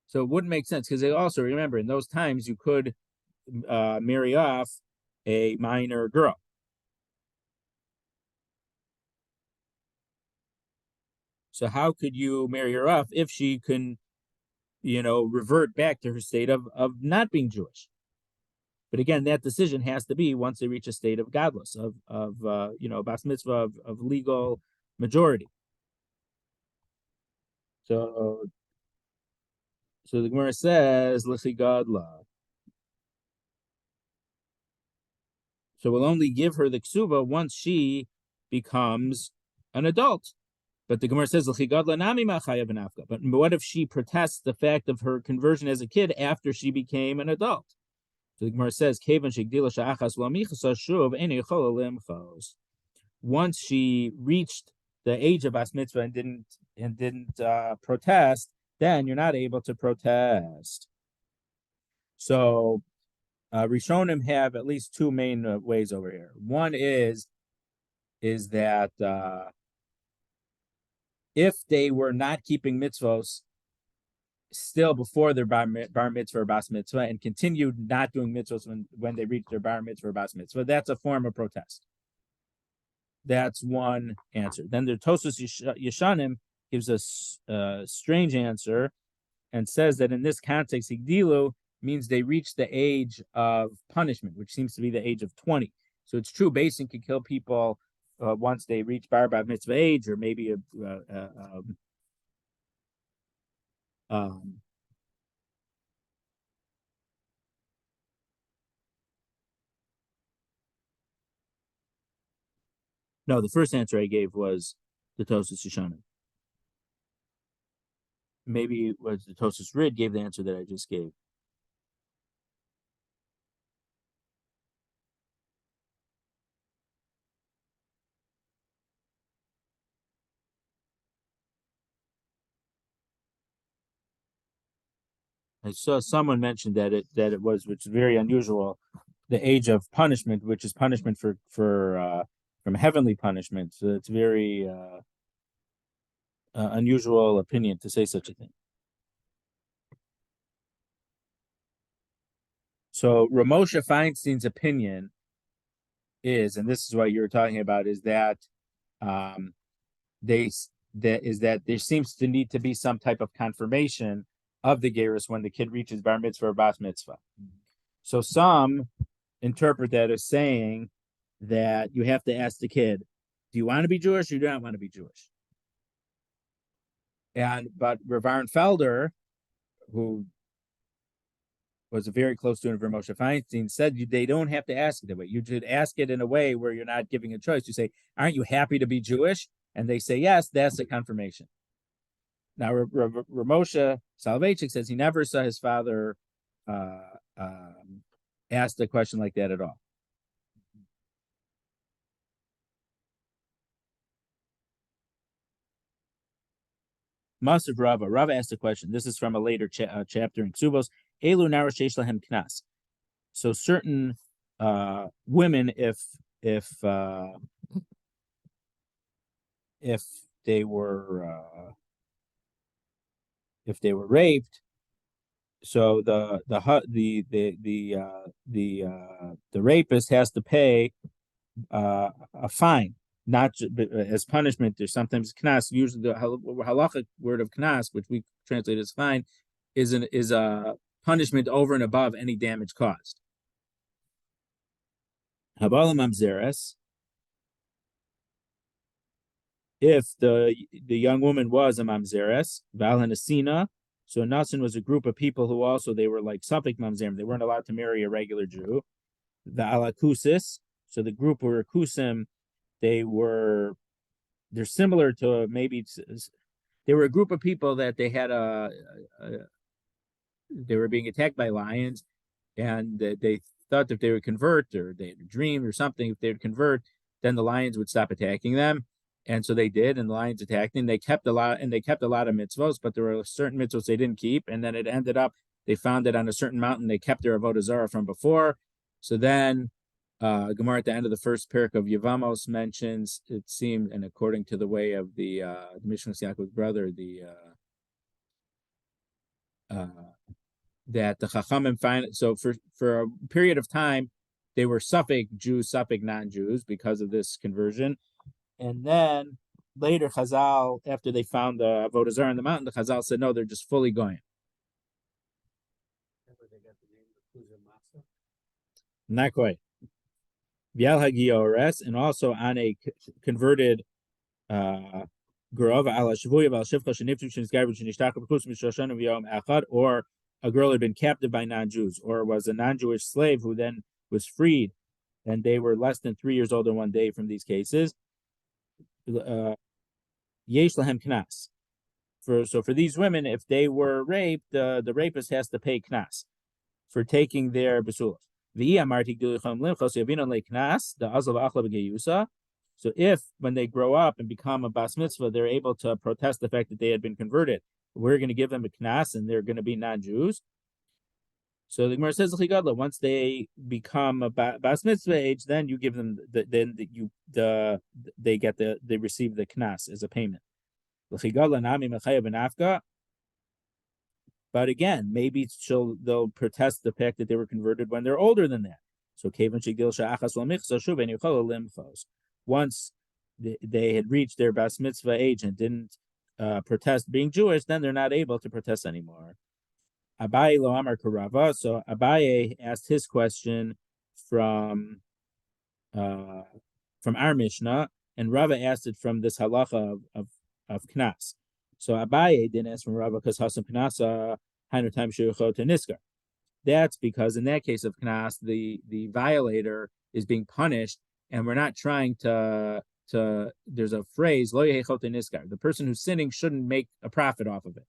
[SPEAKER 1] So it wouldn't make sense because they also remember in those times you could marry off a minor girl. So how could you marry her off if she can, revert back to her state of not being Jewish? But again, that decision has to be once they reach a state of godless, of bas mitzvah, of legal majority. So the Gemara says, "L'chi gadla." So we'll only give her the ksuva once she becomes an adult. But the Gemara says, but what if she protests the fact of her conversion as a kid after she became an adult? So the Gemara says, once she reached the age of bas mitzvah and didn't protest, then you're not able to protest. So Rishonim have at least two main ways over here. One is that if they were not keeping mitzvos still before their bar mitzvah or bas mitzvah and continued not doing mitzvos when they reached their bar mitzvah or bas mitzvah, that's a form of protest. That's one answer. Then the Tosfos Yeshanim gives us a strange answer and says that in this context, Higdilu means they reach the age of punishment, which seems to be the age of 20. So it's true, Basin can kill people once they reach bar mitzvah age, or maybe no, the first answer I gave was the Tosfos Yeshanim. Maybe it was the Tosfos Rid gave the answer that I just gave. I saw someone mention that it was, which is very unusual, the age of punishment, which is punishment for from heavenly punishment. So it's very unusual opinion to say such a thing. So Ramosha Feinstein's opinion is, and this is what you're talking about, is that there seems to need to be some type of confirmation of the gerus when the kid reaches bar mitzvah or bas mitzvah. So some interpret that as saying that you have to ask the kid, do you want to be Jewish or do you not want to be Jewish? But Rav Aaron Felder, who was a very close student of Moshe Feinstein, said they don't have to ask it that way. You should ask it in a way where you're not giving a choice. You say, aren't you happy to be Jewish? And they say, yes, that's a confirmation. Now, Ramosha Soloveitchik says he never saw his father asked a question like that at all. Masav Rava. Rava asked a question. This is from a later chapter in Kesuvos. Elu narashesh lahem knas. So certain women, if they were raped, so the rapist has to pay a fine, not as punishment. There's sometimes knas. Usually the halachic word of knas, which we translate as fine, is a punishment over and above any damage caused. Habala mamzeres. if the young woman was a mamzeres, valhanasina. So nasin was a group of people who also they were like safek mamzerim. They weren't allowed to marry a regular Jew. The alakusis. So the group were kusim. They're similar to maybe they were a group of people that they had they were being attacked by lions, and they thought that if they would convert or they had a dream or something, if they would convert, then the lions would stop attacking them. And so they did, and the lions attacked them. They kept a lot, and they kept a lot of mitzvos, but there were certain mitzvos they didn't keep, and then it ended up they found that on a certain mountain they kept their avodah zarah from before. So then, Gemara at the end of the first parak of Yevamos mentions it seemed, and according to the way of the Mishnah Yaakov's brother, that the Chachamim find so for a period of time they were Suffolk Jews, Suffolk non-Jews because of this conversion, and then later Chazal, after they found the Avodah Zarah on the mountain, the Chazal said no, they're just fully going. Not quite. Vial Hagiores, and also on a converted girl, or a girl had been captive by non-Jews, or was a non-Jewish slave who then was freed, and they were less than 3 years old in one day from these cases. Yesh lahem knas. So for these women, if they were raped, the rapist has to pay knas for taking their besulos. So if when they grow up and become a bas mitzvah, they're able to protest the fact that they had been converted, we're going to give them a knas and they're going to be non-Jews. So the Gemara says once they become a bas mitzvah age, then you give them they receive the knas as a payment. But again, maybe they'll protest the fact that they were converted when they're older than that. So once they had reached their bas mitzvah age and didn't protest being Jewish, then they're not able to protest anymore. Abaye lo amar karava. So Abaye asked his question from our Mishnah, and Rava asked it from this halacha of knas. So Abaye didn't ask from Rava because Hasan Knasa Hainu Time Shuyuchot to Niskar. That's because in that case of Knas, the violator is being punished, and we're not trying to there's a phrase, Lo Yehechot Niskar. The person who's sinning shouldn't make a profit off of it.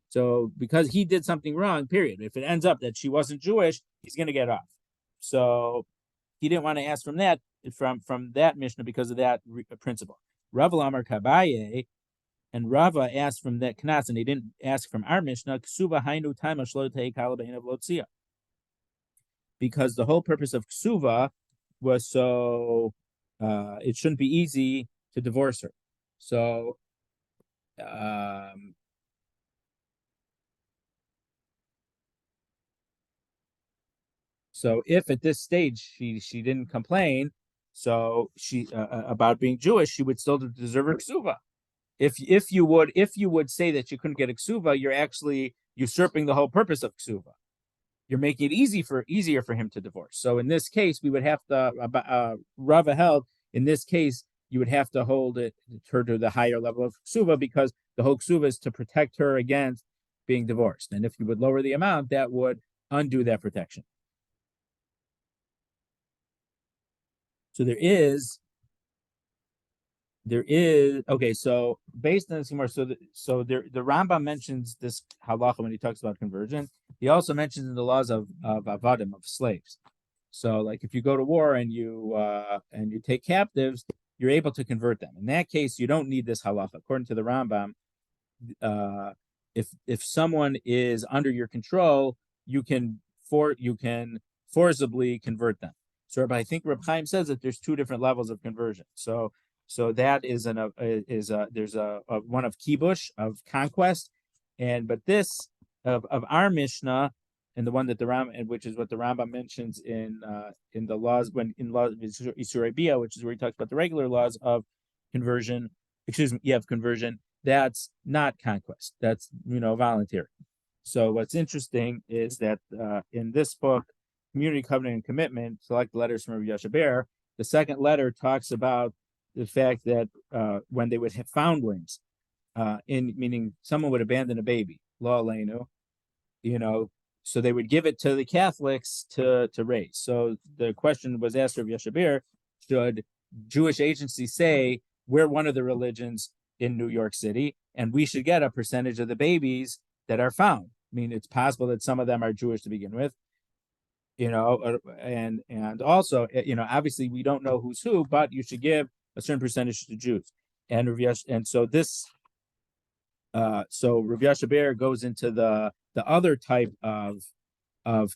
[SPEAKER 1] So because he did something wrong, period. If it ends up that she wasn't Jewish, he's going to get off. So he didn't want to ask from that Mishnah because of that principle. Rav Lamar Kabaye, and Rava asked from that knas, and he didn't ask from our Mishnah, Ksuva hainu taima shlo teikala be'inav lotzia. Because the whole purpose of Ksuva was so it shouldn't be easy to divorce her. So so if at this stage she didn't complain, so she about being Jewish, she would still deserve her Ksuva. If you would say that you couldn't get a ksuva, you're actually usurping the whole purpose of ksuva. You're making it easier for him to divorce. So in this case, we would have to Rava held in this case you would have to hold her to the higher level of ksuva because the whole ksuva is to protect her against being divorced. And if you would lower the amount, that would undo that protection. So there is okay. So based on this, the Rambam mentions this halacha when he talks about conversion. He also mentions in the laws of avadim, of slaves. So like if you go to war and you take captives, you're able to convert them. In that case, you don't need this halacha. According to the Rambam, if someone is under your control, you can forcibly convert them. So I think Reb Chaim says that there's two different levels of conversion. So that is there's a one of kibush, of conquest, but this of our Mishnah and the one that which is what the Rambam mentions in the laws in laws of Isurei Bia, which is where he talks about the regular laws of conversion. Of conversion. That's not conquest. That's voluntary. So what's interesting is that in this book, Community Covenant and Commitment, Select Letters from Rabbi Yashaber, the second letter talks about the fact that when they would have foundlings, meaning someone would abandon a baby, law aleinu, so they would give it to the Catholics to raise. So the question was asked of Yeshabir, should Jewish agencies say we're one of the religions in New York City and we should get a percentage of the babies that are found? I mean, it's possible that some of them are Jewish to begin with, and also, obviously we don't know who's who, but you should give a certain percentage to Jews. And so Rav Yashaber goes into the other type of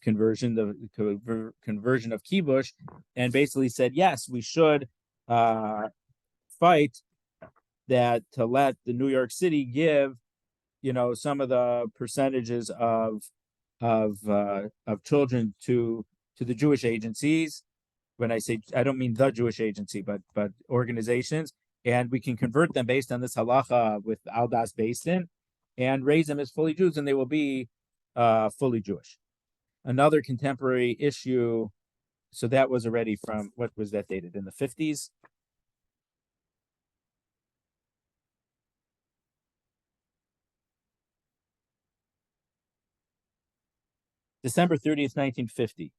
[SPEAKER 1] conversion, the conversion of kibush, and basically said, yes, we should fight that to let the New York City give, some of the percentages of children to the Jewish agencies. When I say, I don't mean the Jewish agency, but organizations, and we can convert them based on this halacha with Aldas based in, and raise them as fully Jews, and they will be fully Jewish. Another contemporary issue, so that was already from, what was that dated, in the 50s? December 30th, 1950,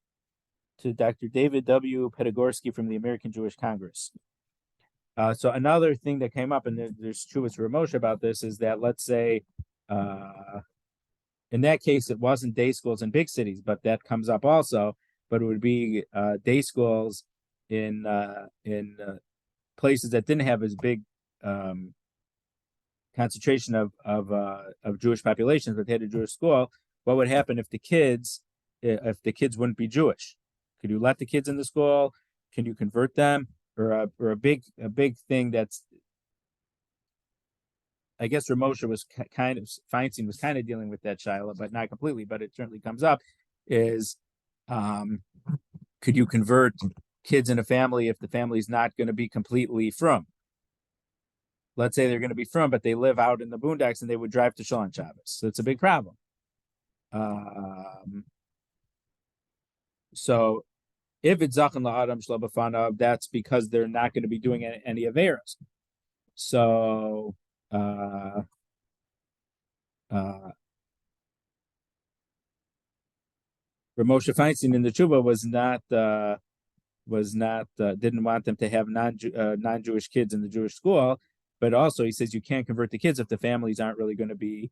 [SPEAKER 1] to Dr. David W. Pedagorsky from the American Jewish Congress. So another thing that came up, and there's Chuvas Ramosha about this, is that, let's say, in that case, it wasn't day schools in big cities, but that comes up also. But it would be day schools in places that didn't have as big concentration of Jewish populations, but they had a Jewish school. What would happen if the kids wouldn't be Jewish? Could you let the kids in the school? Can you convert them? Or a big thing that's, I guess Ramosha was Feinstein was kind of dealing with that, Shiloh, but not completely, but it certainly comes up, is could you convert kids in a family if the family's not going to be completely from? Let's say they're going to be from, but they live out in the boondocks and they would drive to Shul on Shabbos. So it's a big problem. So if it's Zachan La'adam Shlo B'fanav, that's because they're not going to be doing any Averas. So Ramosha Feinstein in the Tshuva didn't want them to have non-Jewish kids in the Jewish school, but also he says you can't convert the kids if the families aren't really going to be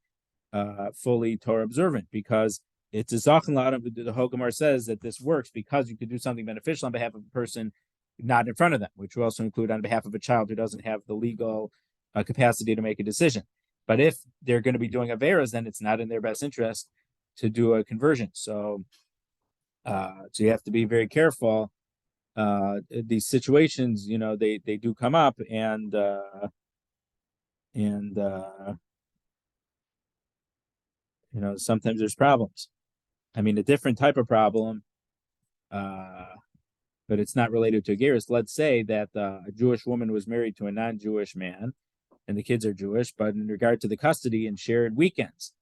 [SPEAKER 1] fully Torah observant, because it's a Zachan La'adam. The Hogamar says that this works because you could do something beneficial on behalf of a person not in front of them, which will also include on behalf of a child who doesn't have the legal capacity to make a decision. But if they're going to be doing Averas, then it's not in their best interest to do a conversion. So you have to be very careful. These situations, they do come up, and sometimes there's problems. I mean, a different type of problem, but it's not related to a gerus. Let's say that a Jewish woman was married to a non-Jewish man, and the kids are Jewish, but in regard to the custody and shared weekends,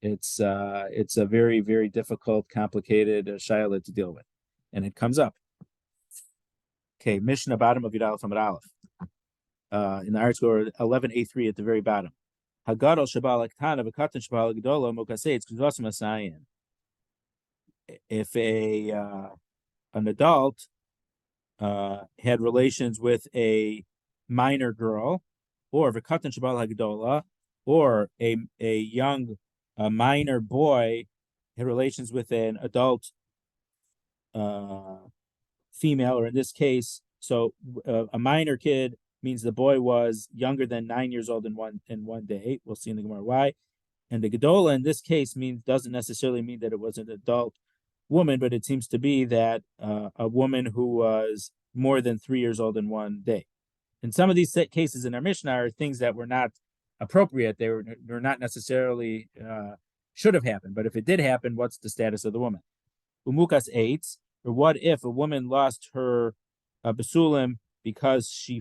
[SPEAKER 1] it's a very, very difficult, complicated shayla to deal with, and it comes up. Okay, Mishnah bottom of Yudal from Aleph. In the article 11A3 at the very bottom. Hagadol Shabal Aktana V'Katan Shabal Gdola Mokasei Kesuvos Masayin. If an adult had relations with a minor girl, or V'Katan Shabal Hagdola, or a minor boy had relations with an adult female, or in this case, so a minor kid means the boy was younger than 9 years old in one day. We'll see in the Gemara why. And the Gedola in this case doesn't necessarily mean that it was an adult woman, but it seems to be that a woman who was more than 3 years old in one day. And some of these cases in our Mishnah are things that were not appropriate. They were not necessarily should have happened. But if it did happen, what's the status of the woman? Umukas 8, or what if a woman lost her basulim because she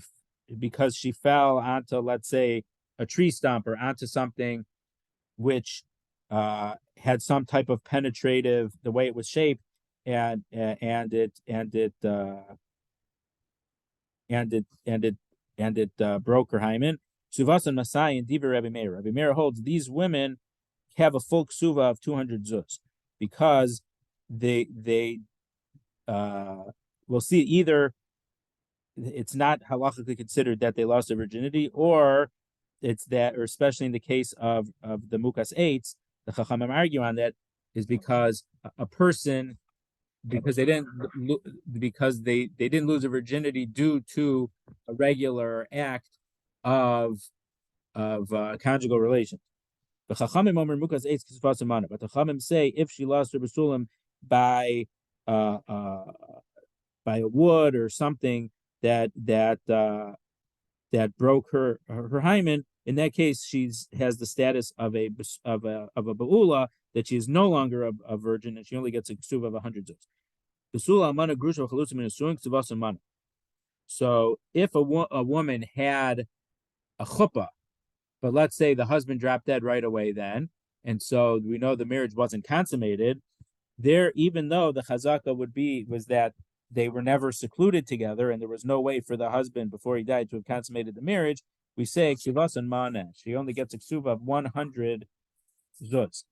[SPEAKER 1] fell onto, let's say, a tree stump or onto something which had some type of penetrative, the way it was shaped, and it and it broke her hymen. Kesuvos and Masai and Diva Rabbi Meir. Rabbi Meir holds these women have a full ksuva of 200 zuz because they we'll see either it's not halachically considered that they lost their virginity, or it's that, or especially in the case of the mukas eitz, the chachamim argue on that is because a person, because they didn't lose their virginity due to a regular act of conjugal relations. The chachamim omer mukas eitz kisufas amana, but the chachamim say if she lost her basulim by a wood or something that broke her hymen, in that case she has the status of a ba'ula, that she is no longer a virgin and she only gets a ksuva of 100 zuz. Basula amana grusha chalutzim in asuin ksuvas amana. So if a woman had a chuppah, but let's say the husband dropped dead right away then, and so we know the marriage wasn't consummated, there, even though the chazaka was that they were never secluded together and there was no way for the husband before he died to have consummated the marriage, we say ksuvas and mana. She only gets a ksuva of 100 zuz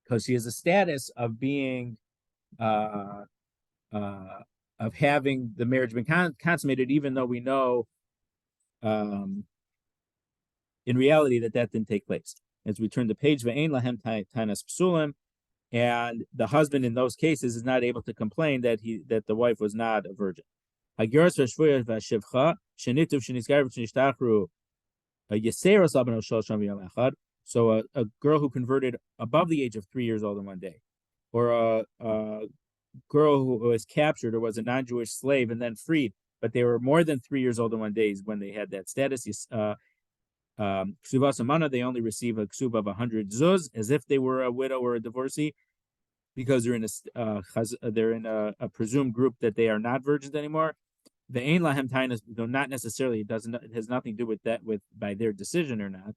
[SPEAKER 1] because she has a status of being of having the marriage been consummated, even though we know in reality that didn't take place. As we turn the page, ve'ein lahem tanas psulim, and the husband in those cases is not able to complain that the wife was not a virgin. So a girl who converted above the age of 3 years old in one day, or a girl who was captured or was a non-Jewish slave and then freed, but they were more than 3 years old in one day when they had that status. Ksuvas amana, they only receive a ksuva of 100 zuz, as if they were a widow or a divorcee, because they're in a presumed group that they are not virgins anymore. The ein lahem tainas, though not necessarily, it has nothing to do with that, with by their decision or not.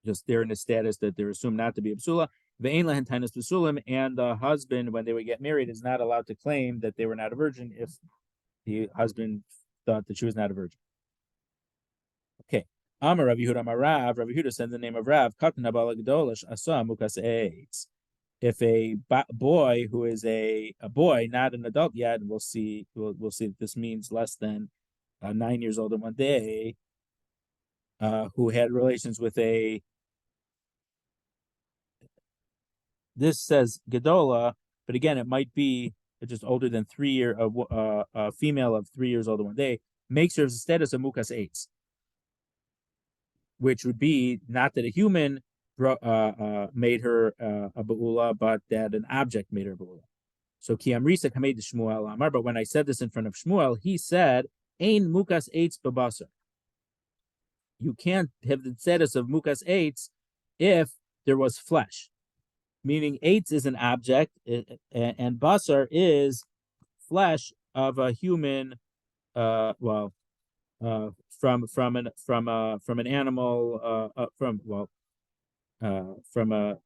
[SPEAKER 1] Just they're in a status that they're assumed not to be absula. The ein lahem tainas basulim, and the husband, when they would get married, is not allowed to claim that they were not a virgin if the husband thought that she was not a virgin. Okay. Amar Rabbi Yehuda Amar Rav. Rabbi Yehuda said the name of Rav. Katan habal gedolish asa mukas eitz. If a boy who is a boy, not an adult yet, we'll see that this means less than 9 years old in one day, who had relations with this says gedola, but again, it might be just older than 3 year, a female of 3 years old in one day, makes her status of mukas eitz, which would be not that a human made her a ba'ula, but that an object made her a ba'ula. So ki amrisa kamed Shmuel Amar, but when I said this in front of Shmuel, he said, "Ein mukas eitz babasar." You can't have the status of mukas eitz if there was flesh, meaning eitz is an object, and basar is flesh of a human. From an animal, from a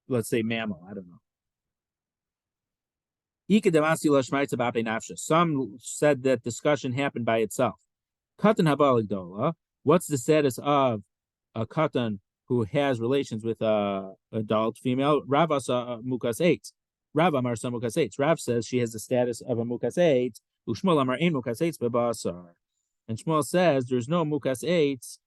[SPEAKER 1] let's say mammal. I don't know. Some said that discussion happened by itself. Katan habaligdola. What's the status of a katan who has relations with a adult female? Ravasa mukas eitz. Rav Amar mukas eitz. Rav says she has the status of a mukas eitz. Ushmuel Amar ein mukas eitz bebasar. And Shmuel says there's no mukas eitz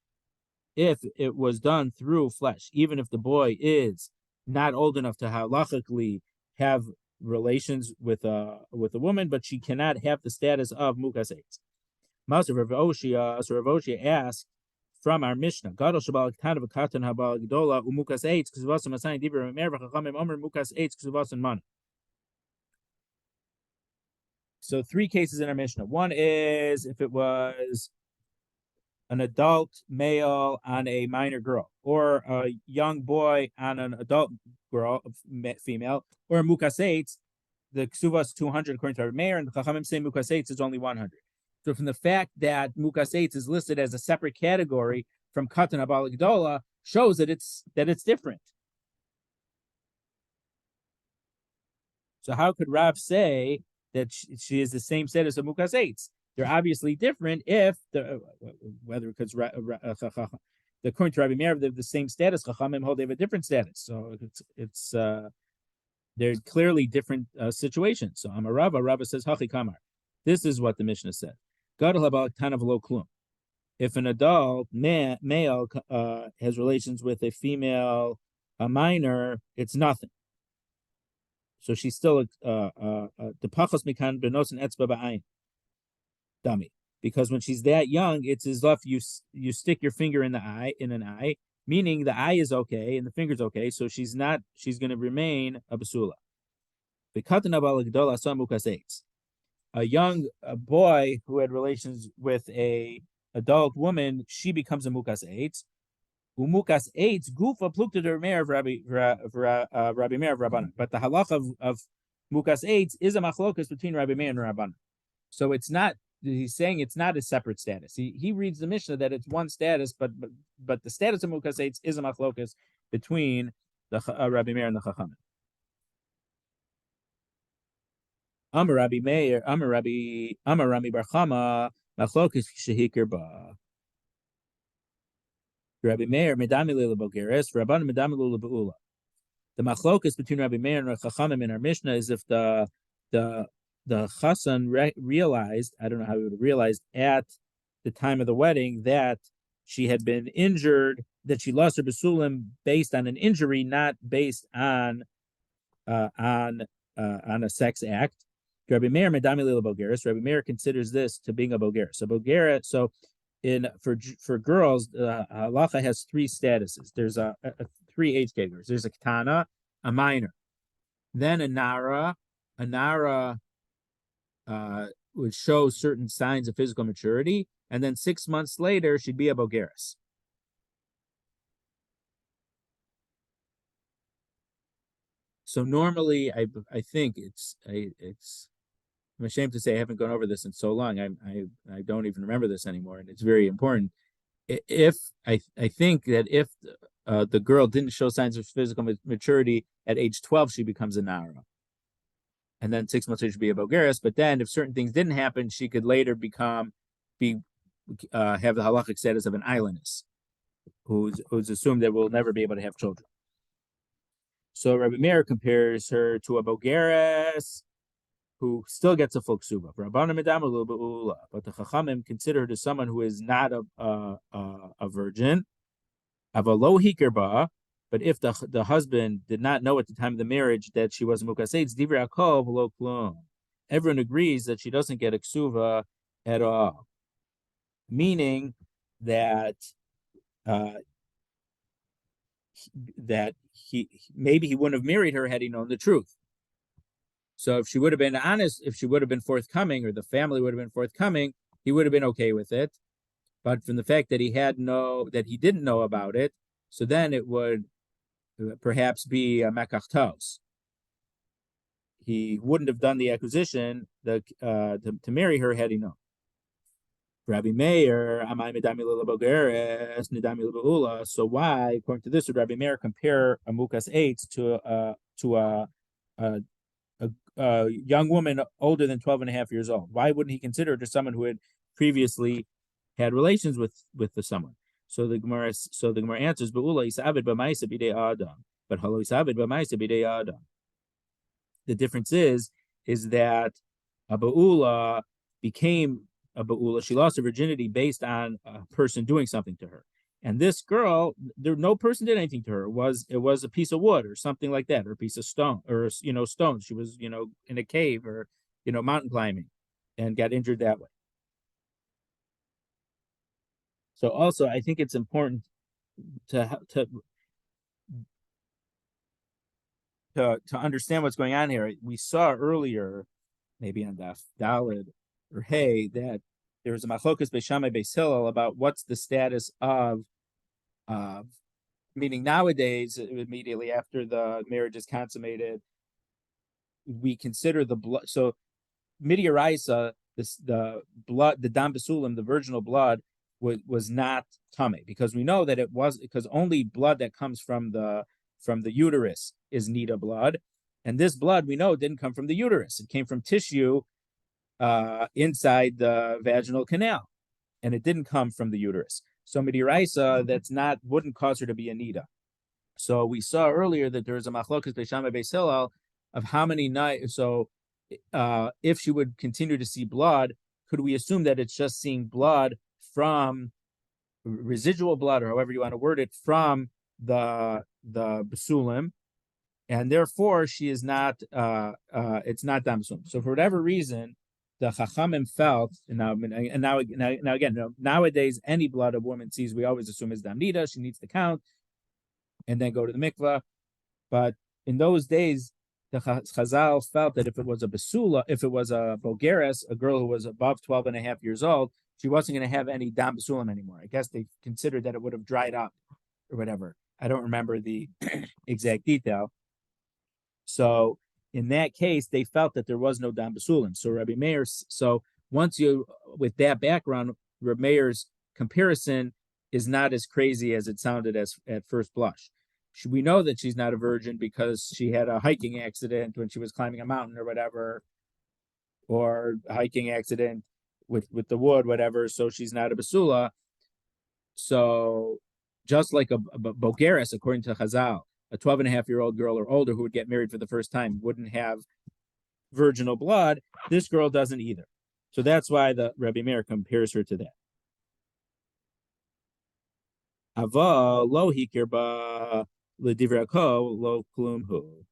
[SPEAKER 1] if it was done through flesh, even if the boy is not old enough to halachically have relations with a woman, but she cannot have the status of mukas eitz. Master Rav Oshia asked from our Mishnah, Gadol Shabal Katan of Katan Habal Gedola Umukas eitz Kesuvos Masayin Divrei Meir V'Chachamim Omer Mukas eitz Kesuvos and Mana. So 3 cases in our Mishnah. One is if it was an adult male on a minor girl, or a young boy on an adult girl, female, or a mukas eitz, the Kesuvos 200 according to our Meir, and the Chachamim say mukas eitz is only 100. So from the fact that mukas eitz is listed as a separate category from Katan Habal Gedola shows that it's different. So how could Rav say that she is the same status of mukas eitz? They're obviously different if whether because according to Rabbi Meir, they have the same status. Chachamim hold they have a different status. So it's they're clearly different situations. So Rava says Hachi Kamar. This is what the Mishnah said. Gadol haba tanav lo klum. If an adult male has relations with a female, a minor, it's nothing. So she's still the pachos mikan benos and etzba ba'ayin dummy, because when she's that young, it's as if you stick your finger in an eye, meaning the eye is okay and the finger's okay, so she's going to remain a basula. A young boy who had relations with a adult woman, she becomes a mukas eitz. Umukas eitz gufa plukta der Meir of Rabbi Meir of Rabbanan. But the halacha of mukas eitz is a machlokas between Rabbi Meir and Rabbanan. So it's not. He's saying it's not a separate status. He reads the Mishnah that it's one status, but the status of mukas eitz is a machlokas between the Rabbi Meir and the Chachamim. Amar Rabbi Meir, Amar Rabbi Bar Chama, machlokas shehikir ba. Rabbi Meir medami lila bogeres, Rabban medami lila beula. The machlokas between Rabbi Meir and Chachamim in our Mishnah is if the chassan realized, I don't know how he would have realized at the time of the wedding that she had been injured, that she lost her basulim based on an injury, not based on a sex act. Rabbi Meir medami lila bogeres. Rabbi Meir considers this to being a bogeres. So bogeres. So for girls, halacha has three statuses. There's a three age categories. There's a katana, a minor, then a nara. A nara would show certain signs of physical maturity, and then 6 months later she'd be a bogeres. So normally, I think I'm ashamed to say I haven't gone over this in so long. I don't even remember this anymore, and it's very important. If I think that if the girl didn't show signs of physical maturity at age 12, she becomes a nara, and then 6 months later she'd be a bogeres. But then, if certain things didn't happen, she could later have the halachic status of an islandess, who's assumed that will never be able to have children. So Rabbi Meir compares her to a bogeres who still gets a full ksuba. But the Chachamim consider her to someone who is not a virgin. Avalo hikirba. But if the husband did not know at the time of the marriage that she was a mukas eitz, divrei hakol v'lo klum. Everyone agrees that she doesn't get a ksuva at all. Meaning that he maybe he wouldn't have married her had he known the truth. So if she would have been honest, if she would have been forthcoming, or the family would have been forthcoming, he would have been okay with it. But from the fact that he didn't know about it, so then it would perhaps be a mekachtos. He wouldn't have done the acquisition to marry her had he known. Rabbi Meir, so why, according to this, would Rabbi Meir compare a mukas eitz to a young woman older than 12 and a half years old? Why wouldn't he consider her to someone who had previously had relations with someone? So the Gemara answers, "Be'ula isabed b'ma'isa b'dei adam, but halo isabed b'ma'isa b'dei adam." The difference is that a be'ula became a be'ula. She lost her virginity based on a person doing something to her. And this girl, no person did anything to her. It was a piece of wood or something like that, or a piece of stone, or stone. She was in a cave or mountain climbing, and got injured that way. So also, I think it's important to understand what's going on here. We saw earlier, maybe on Daf Daled or Hey, that there was a machlokas Beis Shammai Beis Hillel about what's the status of meaning nowadays, immediately after the marriage is consummated, we consider the blood. So midiraisa, the blood, the dam basulim, the virginal blood, was not tame, because we know that because only blood that comes from the uterus is nida blood, And this blood, we know, didn't come from the uterus. It came from tissue inside the vaginal canal, and it didn't come from the uterus. So midiraisa, wouldn't cause her to be a nida. So we saw earlier that there is a machlokas Beis Shammai Beis Hillel of how many nights. So if she would continue to see blood, could we assume that it's just seeing blood from residual blood, or however you want to word it, from the basulim, and therefore she is not it's not dam basulim. So for whatever reason, the chachamim felt, and now again, nowadays any blood a woman sees, we always assume is dam nida. She needs to count and then go to the mikvah. But in those days, the Chazal felt that if it was a basula, if it was a bogeres, a girl who was above 12 and a half years old, she wasn't going to have any dam basulim anymore. I guess they considered that it would have dried up or whatever. I don't remember the exact detail. So in that case, they felt that there was no dam basulim. So Rabbi Meir, with that background, Rabbi Meir's comparison is not as crazy as it sounded as at first blush. We know that she's not a virgin because she had a hiking accident when she was climbing a mountain or whatever, or a hiking accident with the wood, whatever. So she's not a basula. So just like a bogeres, according to Chazal, a 12-and-a-half-year-old girl or older who would get married for the first time wouldn't have virginal blood. This girl doesn't either. So that's why the Rabbi Meir compares her to that. Ava lo hikir ba l'divrako lo klumhu.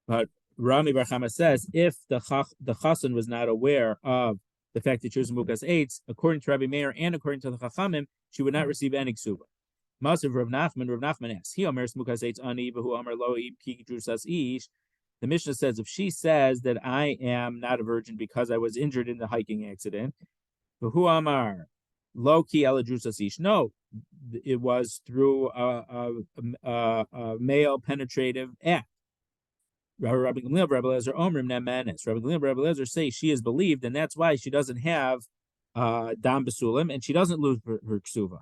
[SPEAKER 1] But Rami Bar Chama says if the chassan was not aware of the fact that she was mukas eitz, according to Rabbi Meir and according to the chachamim, she would not receive any ksuba. Masav Rav Nachman asks, he omers mukas eitz ani v'hu omer lo ki drusas ish. The Mishnah says if she says that I am not a virgin because I was injured in the hiking accident, v'hu amar lo ki ela drusas ish. No, it was through a male penetrative act. Rabbi Gamliel, Rabbi Lezer, Omrim Nemanis. Rabbi Gamliel, Rabbi Lezer say she is believed, and that's why she doesn't have dam basulim, and she doesn't lose her ksuva.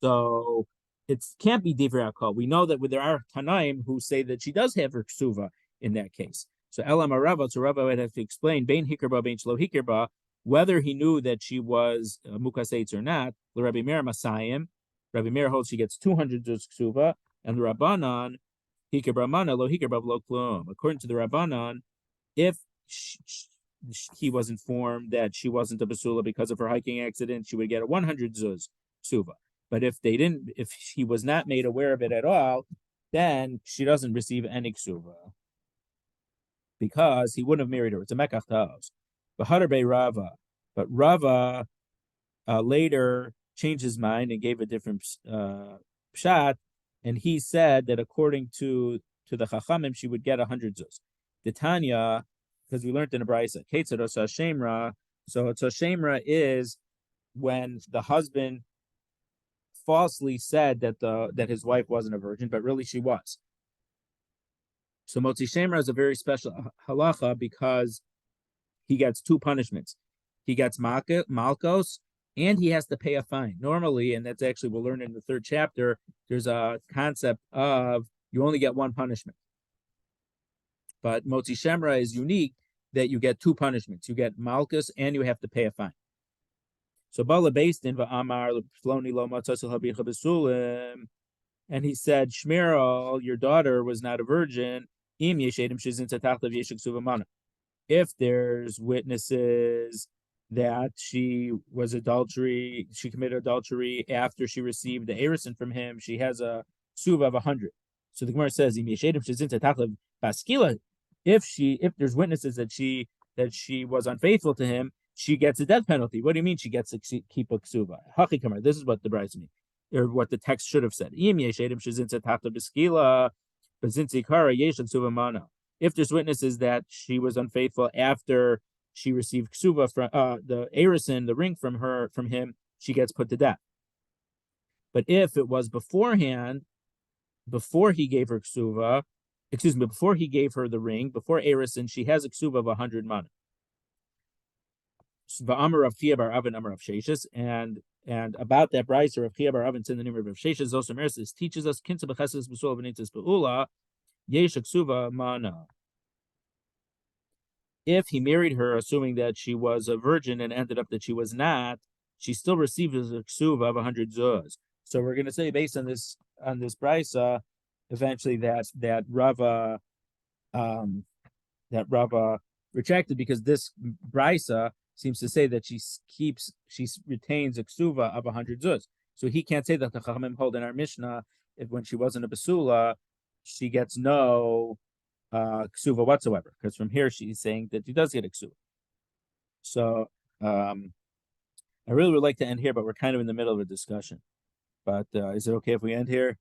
[SPEAKER 1] So it can't be divrei hakol. We know that there are Tanaim who say that she does have her ksuva in that case. So Elam Rava, so Rava would have to explain bein hikirba, bein shlo hikirba, whether he knew that she was mukas eitz or not. The Rabbi Meir Masayim, Rabbi Meir holds she gets 200 zuz ksuva, and the Rabbanan hikirba lo hikirba lo klum. According to the Rabbanan, if he was informed that she wasn't a basula because of her hiking accident, she would get a 100 zuz ksuva. But if he was not made aware of it at all, then she doesn't receive any ksuva because he wouldn't have married her. It's a mekach ta'os. Rava, but Rava later changed his mind and gave a different pshat, and he said that according to the chachamim, she would get 100 zuz. The Tanya, because we learned in a brayso, Ketzados Shemra. So Shemra is when the husband falsely said that his wife wasn't a virgin, but really she was. So Motzi Shemra is a very special halacha because he gets two punishments. He gets malkos, and he has to pay a fine. Normally, and that's actually we'll learn in the third chapter, there's a concept of you only get one punishment. But Motzi Shemra is unique that you get two punishments. You get malchus and you have to pay a fine. So Bala based in Va'amar Floni Lo Matzasil Habicha Besulim, and he said, Shmiral, your daughter was not a virgin. Im Yeshedim Shizin Tatachlav Yeshik Suvamana. If there's witnesses that she committed adultery after she received the erison from him, she has a suva of 100. So the Gemara says, Im Yeshedim Shizin Tatachlav Baskila. If there's witnesses that she was unfaithful to him, she gets a death penalty. What do you mean she gets to keep a ksuva? Hachikamar. This is what the brayso means, or what the text should have said. If there's witnesses that she was unfaithful after she received ksuva from the erison, the ring from him, she gets put to death. But if it was beforehand, before he gave her ksuva, before he gave her the ring, before erison, she has a ksuva of 100 mana. Va'amar of Chia bar Avin Amar of Sheshes, and about that brisa of Chia bar Avin in the name of Sheshes also Mersis teaches us kinsa b'chesed b'sul v'nitzis b'ula yesh ksuva mana. If he married her, assuming that she was a virgin and ended up that she was not, she still receives a ksuva of 100 zuz. So we're going to say, based on this brisa, eventually that Rava retracted, because this brisa seems to say that she retains a ksuva of 100 zuz. So he can't say that the Chachamim hold in our Mishnah, if when she wasn't a basula, she gets no ksuva whatsoever, because from here she's saying that he does get a ksuva. So I really would like to end here, but we're kind of in the middle of a discussion. But is it okay if we end here?